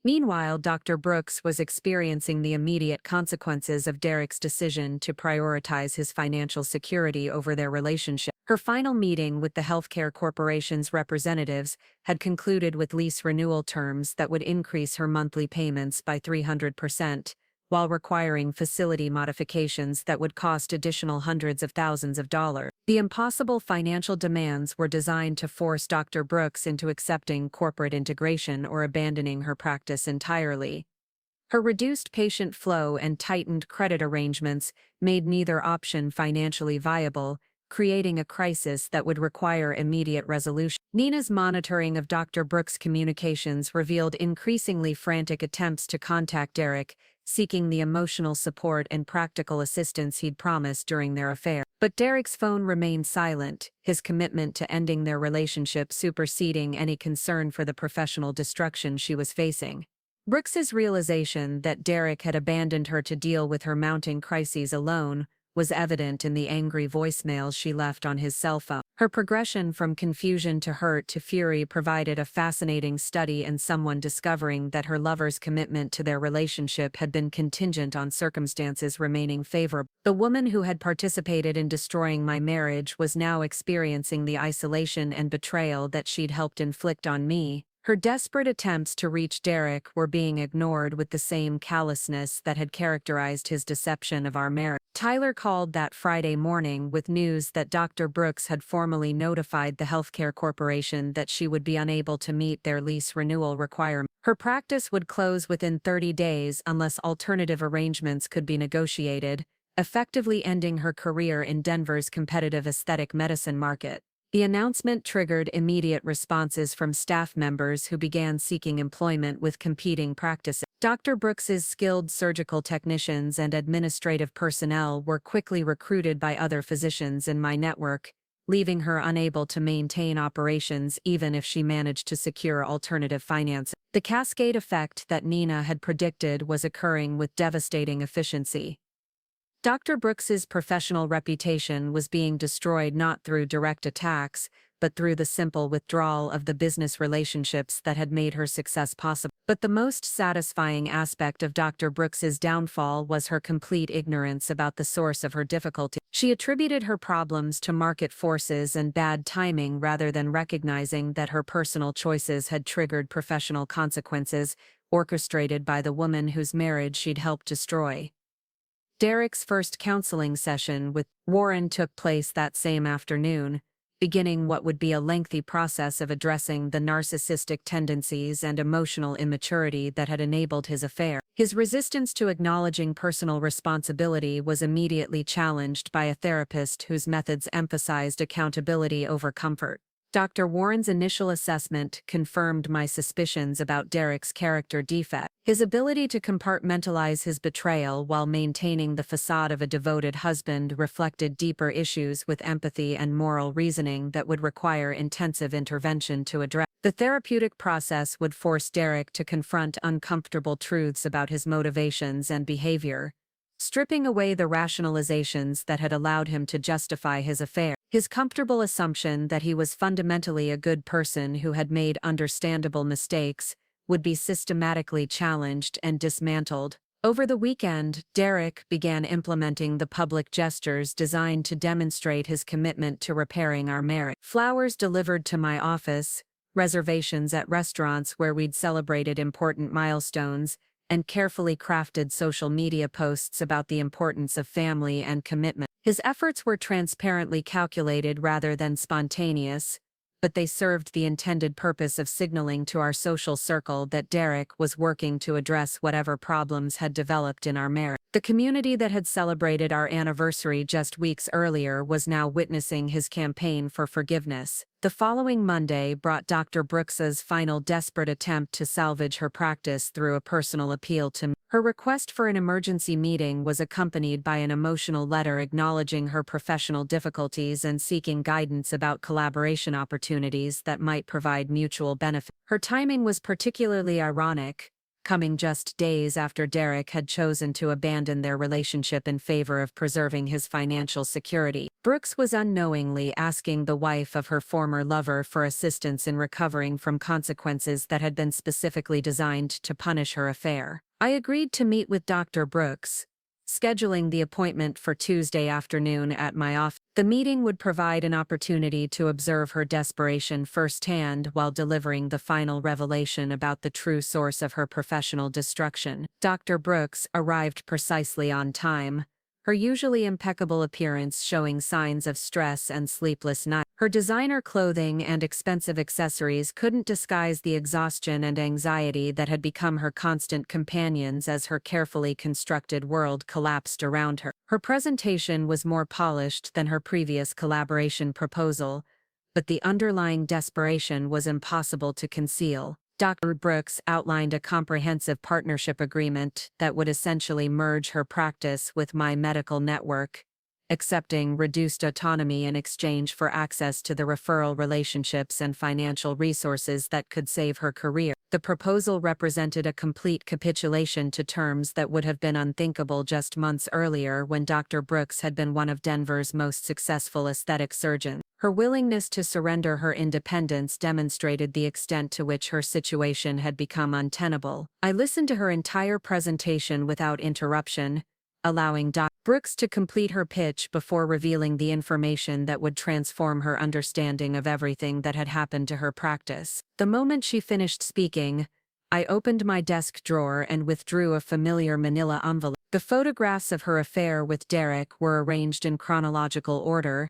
Meanwhile, Dr. Brooks was experiencing the immediate consequences of Derek's decision to prioritize his financial security over their relationship. Her final meeting with the healthcare corporation's representatives had concluded with lease renewal terms that would increase her monthly payments by 300%, while requiring facility modifications that would cost additional hundreds of thousands of dollars. The impossible financial demands were designed to force Dr. Brooks into accepting corporate integration or abandoning her practice entirely. Her reduced patient flow and tightened credit arrangements made neither option financially viable, creating a crisis that would require immediate resolution. Nina's monitoring of Dr. Brooks' communications revealed increasingly frantic attempts to contact Derek, seeking the emotional support and practical assistance he'd promised during their affair. But Derek's phone remained silent, his commitment to ending their relationship superseding any concern for the professional destruction she was facing. Brooks's realization that Derek had abandoned her to deal with her mounting crises alone was evident in the angry voicemails she left on his cell phone. Her progression from confusion to hurt to fury provided a fascinating study in someone discovering that her lover's commitment to their relationship had been contingent on circumstances remaining favorable. The woman who had participated in destroying my marriage was now experiencing the isolation and betrayal that she'd helped inflict on me. Her desperate attempts to reach Derek were being ignored with the same callousness that had characterized his deception of our marriage. Tyler called that Friday morning with news that Dr. Brooks had formally notified the healthcare corporation that she would be unable to meet their lease renewal requirement. Her practice would close within 30 days unless alternative arrangements could be negotiated, effectively ending her career in Denver's competitive aesthetic medicine market. The announcement triggered immediate responses from staff members who began seeking employment with competing practices. Dr. Brooks's skilled surgical technicians and administrative personnel were quickly recruited by other physicians in my network, leaving her unable to maintain operations even if she managed to secure alternative financing. The cascade effect that Nina had predicted was occurring with devastating efficiency. Dr. Brooks's professional reputation was being destroyed not through direct attacks, but through the simple withdrawal of the business relationships that had made her success possible. But the most satisfying aspect of Dr. Brooks's downfall was her complete ignorance about the source of her difficulty. She attributed her problems to market forces and bad timing rather than recognizing that her personal choices had triggered professional consequences orchestrated by the woman whose marriage she'd helped destroy. Derek's first counseling session with Warren took place that same afternoon, beginning what would be a lengthy process of addressing the narcissistic tendencies and emotional immaturity that had enabled his affair. His resistance to acknowledging personal responsibility was immediately challenged by a therapist whose methods emphasized accountability over comfort. Dr. Warren's initial assessment confirmed my suspicions about Derek's character defect. His ability to compartmentalize his betrayal while maintaining the facade of a devoted husband reflected deeper issues with empathy and moral reasoning that would require intensive intervention to address. The therapeutic process would force Derek to confront uncomfortable truths about his motivations and behavior, stripping away the rationalizations that had allowed him to justify his affair. His comfortable assumption that he was fundamentally a good person who had made understandable mistakes would be systematically challenged and dismantled. Over the weekend, Derek began implementing the public gestures designed to demonstrate his commitment to repairing our marriage. Flowers delivered to my office, reservations at restaurants where we'd celebrated important milestones, and carefully crafted social media posts about the importance of family and commitment. His efforts were transparently calculated rather than spontaneous, but they served the intended purpose of signaling to our social circle that Derek was working to address whatever problems had developed in our marriage. The community that had celebrated our anniversary just weeks earlier was now witnessing his campaign for forgiveness. The following Monday brought Dr. Brooks's final desperate attempt to salvage her practice through a personal appeal to me. Her request for an emergency meeting was accompanied by an emotional letter acknowledging her professional difficulties and seeking guidance about collaboration opportunities that might provide mutual benefit. Her timing was particularly ironic, coming just days after Derek had chosen to abandon their relationship in favor of preserving his financial security. Brooks was unknowingly asking the wife of her former lover for assistance in recovering from consequences that had been specifically designed to punish her affair. I agreed to meet with Dr. Brooks, scheduling the appointment for Tuesday afternoon at my office. The meeting would provide an opportunity to observe her desperation firsthand while delivering the final revelation about the true source of her professional destruction. Dr. Brooks arrived precisely on time, her usually impeccable appearance showing signs of stress and sleepless nights. Her designer clothing and expensive accessories couldn't disguise the exhaustion and anxiety that had become her constant companions as her carefully constructed world collapsed around her. Her presentation was more polished than her previous collaboration proposal, but the underlying desperation was impossible to conceal. Dr. Brooks outlined a comprehensive partnership agreement that would essentially merge her practice with my medical network, accepting reduced autonomy in exchange for access to the referral relationships and financial resources that could save her career. The proposal represented a complete capitulation to terms that would have been unthinkable just months earlier when Dr. Brooks had been one of Denver's most successful aesthetic surgeons. Her willingness to surrender her independence demonstrated the extent to which her situation had become untenable. I listened to her entire presentation without interruption, allowing Dr. Brooks to complete her pitch before revealing the information that would transform her understanding of everything that had happened to her practice. The moment she finished speaking, I opened my desk drawer and withdrew a familiar manila envelope. The photographs of her affair with Derek were arranged in chronological order,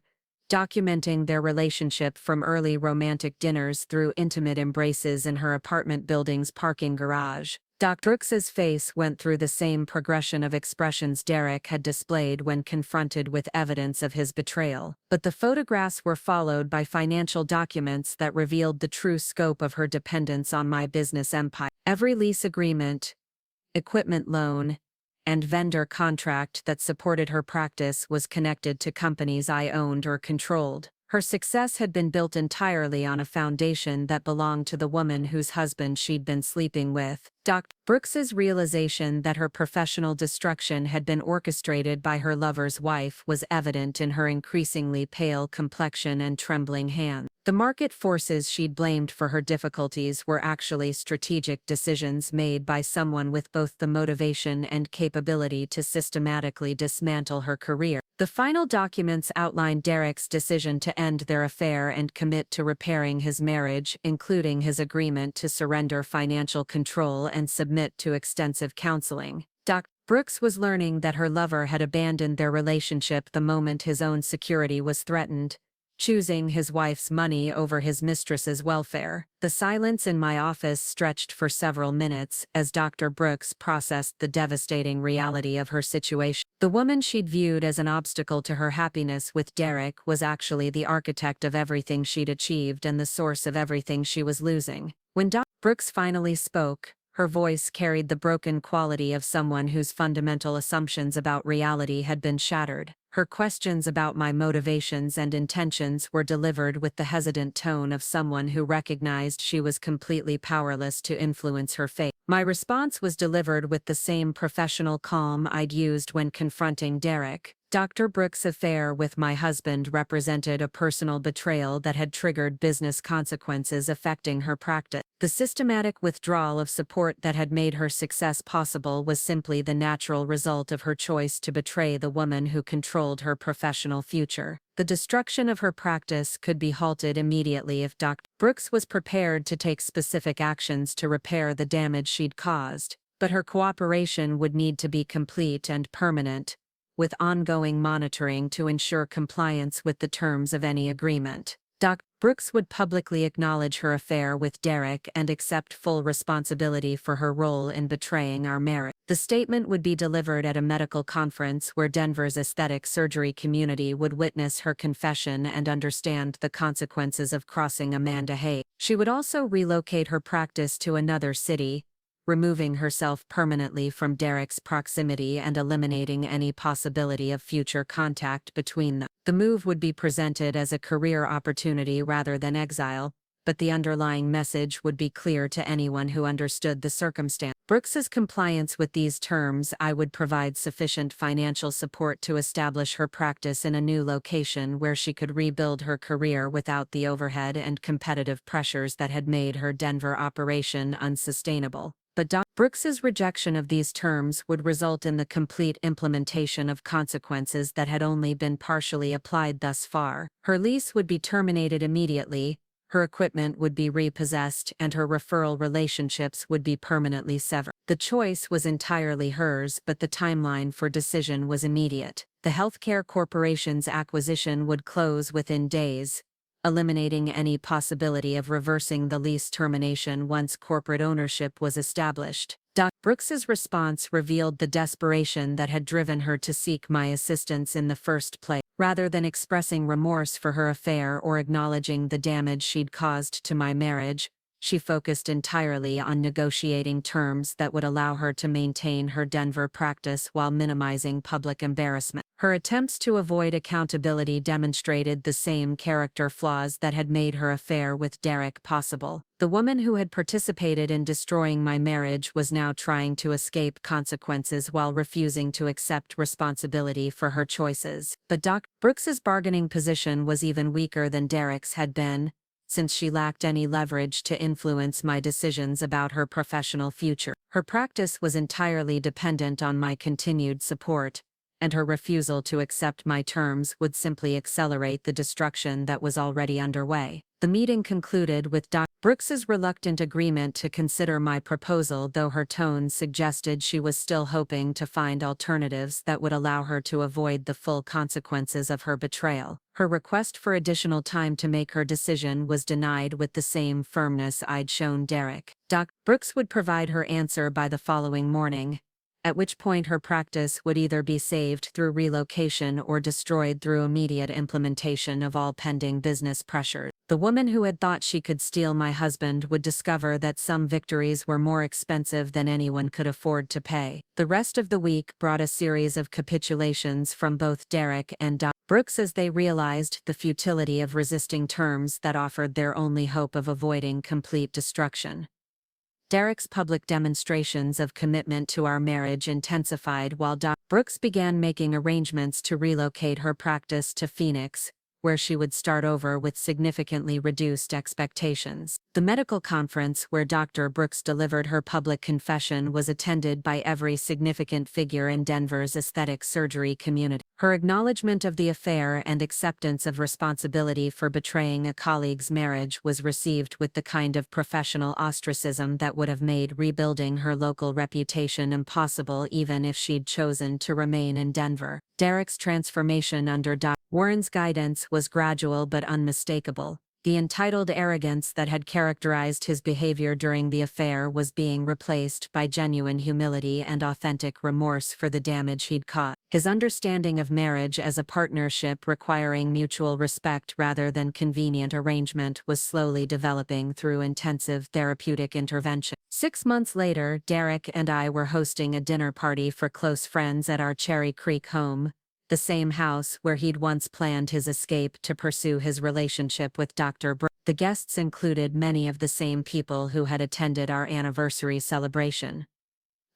documenting their relationship from early romantic dinners through intimate embraces in her apartment building's parking garage. Dr. Brooks's face went through the same progression of expressions Derek had displayed when confronted with evidence of his betrayal, but the photographs were followed by financial documents that revealed the true scope of her dependence on my business empire. Every lease agreement, equipment loan, and vendor contract that supported her practice was connected to companies I owned or controlled. Her success had been built entirely on a foundation that belonged to the woman whose husband she'd been sleeping with. Dr. Brooks's realization that her professional destruction had been orchestrated by her lover's wife was evident in her increasingly pale complexion and trembling hands. The market forces she'd blamed for her difficulties were actually strategic decisions made by someone with both the motivation and capability to systematically dismantle her career. The final documents outlined Derek's decision to end their affair and commit to repairing his marriage, including his agreement to surrender financial control and submit to extensive counseling. Dr. Brooks was learning that her lover had abandoned their relationship the moment his own security was threatened, choosing his wife's money over his mistress's welfare. The silence in my office stretched for several minutes as Dr. Brooks processed the devastating reality of her situation. The woman she'd viewed as an obstacle to her happiness with Derek was actually the architect of everything she'd achieved and the source of everything she was losing. When Dr. Brooks finally spoke, her voice carried the broken quality of someone whose fundamental assumptions about reality had been shattered. Her questions about my motivations and intentions were delivered with the hesitant tone of someone who recognized she was completely powerless to influence her fate. My response was delivered with the same professional calm I'd used when confronting Derek. Dr. Brooks' affair with my husband represented a personal betrayal that had triggered business consequences affecting her practice. The systematic withdrawal of support that had made her success possible was simply the natural result of her choice to betray the woman who controlled her professional future. The destruction of her practice could be halted immediately if Dr. Brooks was prepared to take specific actions to repair the damage she'd caused, but her cooperation would need to be complete and permanent, with ongoing monitoring to ensure compliance with the terms of any agreement. Brooks would publicly acknowledge her affair with Derek and accept full responsibility for her role in betraying our marriage. The statement would be delivered at a medical conference where Denver's aesthetic surgery community would witness her confession and understand the consequences of crossing Amanda Hay. She would also relocate her practice to another city, removing herself permanently from Derek's proximity and eliminating any possibility of future contact between them. The move would be presented as a career opportunity rather than exile, but the underlying message would be clear to anyone who understood the circumstance. Brooks's compliance with these terms would provide sufficient financial support to establish her practice in a new location where she could rebuild her career without the overhead and competitive pressures that had made her Denver operation unsustainable. But Brooks's rejection of these terms would result in the complete implementation of consequences that had only been partially applied thus far. Her lease would be terminated immediately, her equipment would be repossessed, and her referral relationships would be permanently severed. The choice was entirely hers, but the timeline for decision was immediate. The healthcare corporation's acquisition would close within days, eliminating any possibility of reversing the lease termination once corporate ownership was established. Brooks's response revealed the desperation that had driven her to seek my assistance in the first place. Rather than expressing remorse for her affair or acknowledging the damage she'd caused to my marriage, she focused entirely on negotiating terms that would allow her to maintain her Denver practice while minimizing public embarrassment. Her attempts to avoid accountability demonstrated the same character flaws that had made her affair with Derek possible. The woman who had participated in destroying my marriage was now trying to escape consequences while refusing to accept responsibility for her choices. But Brooks's bargaining position was even weaker than Derek's had been, since she lacked any leverage to influence my decisions about her professional future. Her practice was entirely dependent on my continued support, and her refusal to accept my terms would simply accelerate the destruction that was already underway. The meeting concluded with Brooks's reluctant agreement to consider my proposal, though her tone suggested she was still hoping to find alternatives that would allow her to avoid the full consequences of her betrayal. Her request for additional time to make her decision was denied with the same firmness I'd shown Derek. Brooks would provide her answer by the following morning, at which point her practice would either be saved through relocation or destroyed through immediate implementation of all pending business pressures. The woman who had thought she could steal my husband would discover that some victories were more expensive than anyone could afford to pay. The rest of the week brought a series of capitulations from both Derek and Brooks as they realized the futility of resisting terms that offered their only hope of avoiding complete destruction. Derek's public demonstrations of commitment to our marriage intensified while Brooks began making arrangements to relocate her practice to Phoenix, where she would start over with significantly reduced expectations. The medical conference where Dr. Brooks delivered her public confession was attended by every significant figure in Denver's aesthetic surgery community. Her acknowledgement of the affair and acceptance of responsibility for betraying a colleague's marriage was received with the kind of professional ostracism that would have made rebuilding her local reputation impossible even if she'd chosen to remain in Denver. Derek's transformation under Warren's guidance was gradual but unmistakable. The entitled arrogance that had characterized his behavior during the affair was being replaced by genuine humility and authentic remorse for the damage he'd caused. His understanding of marriage as a partnership requiring mutual respect rather than convenient arrangement was slowly developing through intensive therapeutic intervention. 6 months later, Derek and I were hosting a dinner party for close friends at our Cherry Creek home, the same house where he'd once planned his escape to pursue his relationship with Dr. Brooks. The guests included many of the same people who had attended our anniversary celebration.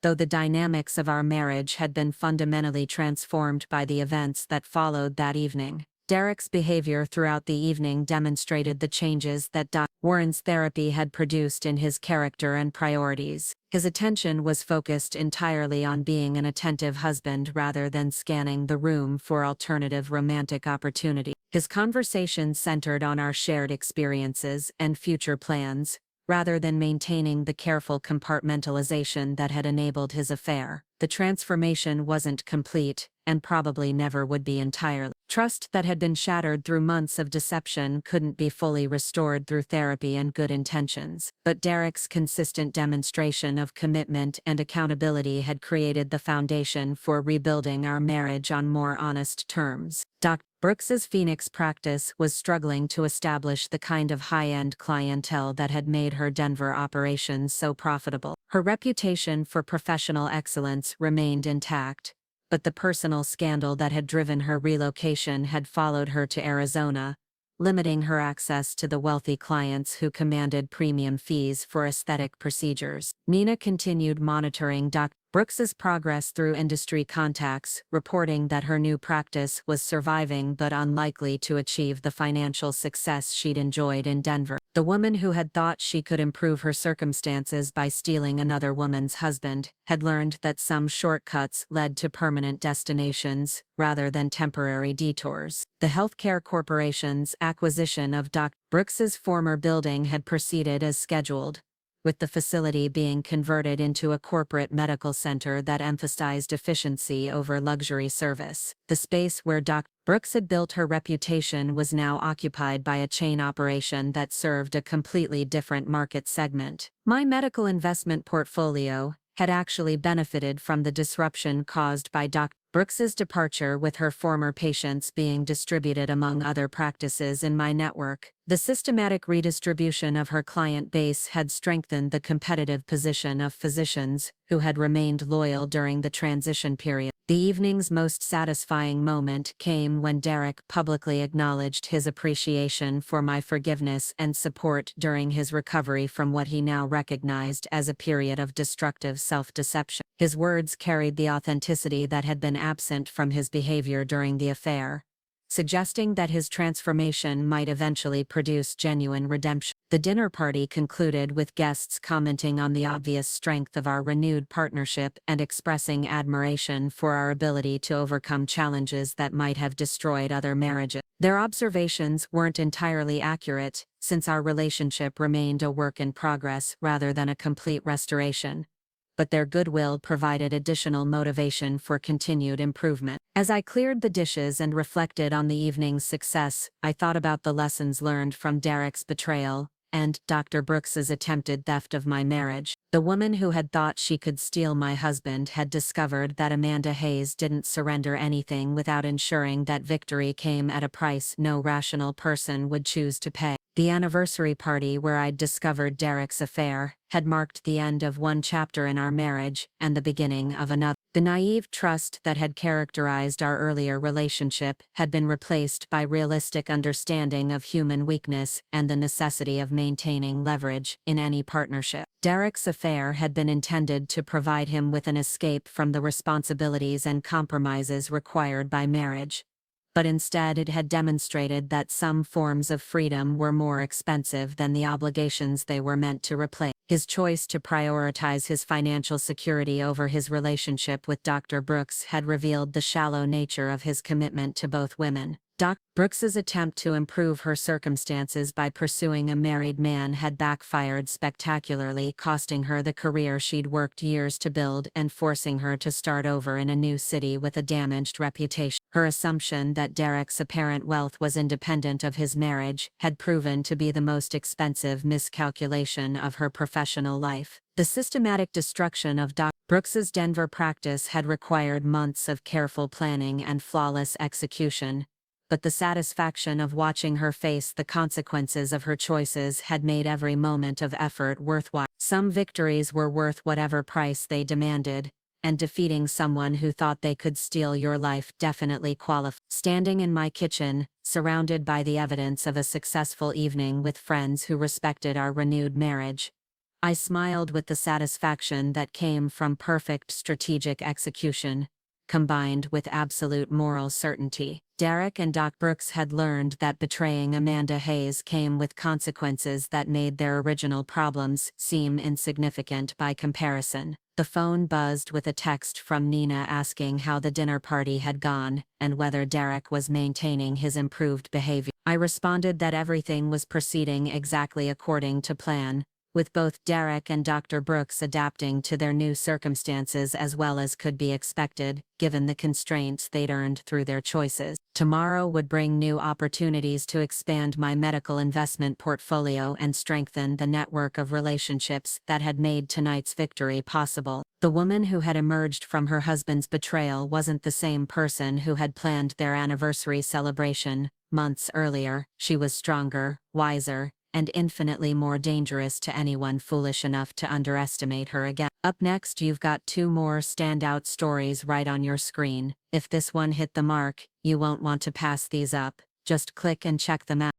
Though the dynamics of our marriage had been fundamentally transformed by the events that followed that evening, Derek's behavior throughout the evening demonstrated the changes that Dr. Warren's therapy had produced in his character and priorities. His attention was focused entirely on being an attentive husband rather than scanning the room for alternative romantic opportunities. His conversations centered on our shared experiences and future plans, rather than maintaining the careful compartmentalization that had enabled his affair. The transformation wasn't complete, and probably never would be entirely. Trust that had been shattered through months of deception couldn't be fully restored through therapy and good intentions. But Derek's consistent demonstration of commitment and accountability had created the foundation for rebuilding our marriage on more honest terms. Dr. Brooks's Phoenix practice was struggling to establish the kind of high-end clientele that had made her Denver operations so profitable. Her reputation for professional excellence remained intact, but the personal scandal that had driven her relocation had followed her to Arizona, limiting her access to the wealthy clients who commanded premium fees for aesthetic procedures. Nina continued monitoring Dr. Brooks's progress through industry contacts, reporting that her new practice was surviving but unlikely to achieve the financial success she'd enjoyed in Denver. The woman who had thought she could improve her circumstances by stealing another woman's husband had learned that some shortcuts led to permanent destinations rather than temporary detours. The healthcare corporation's acquisition of Dr. Brooks's former building had proceeded as scheduled, with the facility being converted into a corporate medical center that emphasized efficiency over luxury service. The space where Dr. Brooks had built her reputation was now occupied by a chain operation that served a completely different market segment. My medical investment portfolio had actually benefited from the disruption caused by Dr. Brooks's departure, with her former patients being distributed among other practices in my network. The systematic redistribution of her client base had strengthened the competitive position of physicians who had remained loyal during the transition period. The evening's most satisfying moment came when Derek publicly acknowledged his appreciation for my forgiveness and support during his recovery from what he now recognized as a period of destructive self-deception. His words carried the authenticity that had been absent from his behavior during the affair, suggesting that his transformation might eventually produce genuine redemption. The dinner party concluded with guests commenting on the obvious strength of our renewed partnership and expressing admiration for our ability to overcome challenges that might have destroyed other marriages. Their observations weren't entirely accurate, since our relationship remained a work in progress rather than a complete restoration, but their goodwill provided additional motivation for continued improvement. As I cleared the dishes and reflected on the evening's success, I thought about the lessons learned from Derek's betrayal and Dr. Brooks's attempted theft of my marriage. The woman who had thought she could steal my husband had discovered that Amanda Hayes didn't surrender anything without ensuring that victory came at a price no rational person would choose to pay. The anniversary party where I'd discovered Derek's affair had marked the end of one chapter in our marriage and the beginning of another. The naive trust that had characterized our earlier relationship had been replaced by realistic understanding of human weakness and the necessity of maintaining leverage in any partnership. Derek's affair had been intended to provide him with an escape from the responsibilities and compromises required by marriage, but instead it had demonstrated that some forms of freedom were more expensive than the obligations they were meant to replace. His choice to prioritize his financial security over his relationship with Dr. Brooks had revealed the shallow nature of his commitment to both women. Dr. Brooks's attempt to improve her circumstances by pursuing a married man had backfired spectacularly, costing her the career she'd worked years to build and forcing her to start over in a new city with a damaged reputation. Her assumption that Derek's apparent wealth was independent of his marriage had proven to be the most expensive miscalculation of her professional life. The systematic destruction of Dr. Brooks's Denver practice had required months of careful planning and flawless execution, but the satisfaction of watching her face the consequences of her choices had made every moment of effort worthwhile. Some victories were worth whatever price they demanded, and defeating someone who thought they could steal your life definitely qualified. Standing in my kitchen, surrounded by the evidence of a successful evening with friends who respected our renewed marriage, I smiled with the satisfaction that came from perfect strategic execution, combined with absolute moral certainty. Derek and Doc Brooks had learned that betraying Amanda Hayes came with consequences that made their original problems seem insignificant by comparison. The phone buzzed with a text from Nina asking how the dinner party had gone and whether Derek was maintaining his improved behavior. I responded that everything was proceeding exactly according to plan, with both Derek and Dr. Brooks adapting to their new circumstances as well as could be expected, given the constraints they'd earned through their choices. Tomorrow would bring new opportunities to expand my medical investment portfolio and strengthen the network of relationships that had made tonight's victory possible. The woman who had emerged from her husband's betrayal wasn't the same person who had planned their anniversary celebration months earlier. She was stronger, wiser, and infinitely more dangerous to anyone foolish enough to underestimate her again. Up next, you've got 2 more standout stories right on your screen. If this one hit the mark, you won't want to pass these up. Just click and check them out.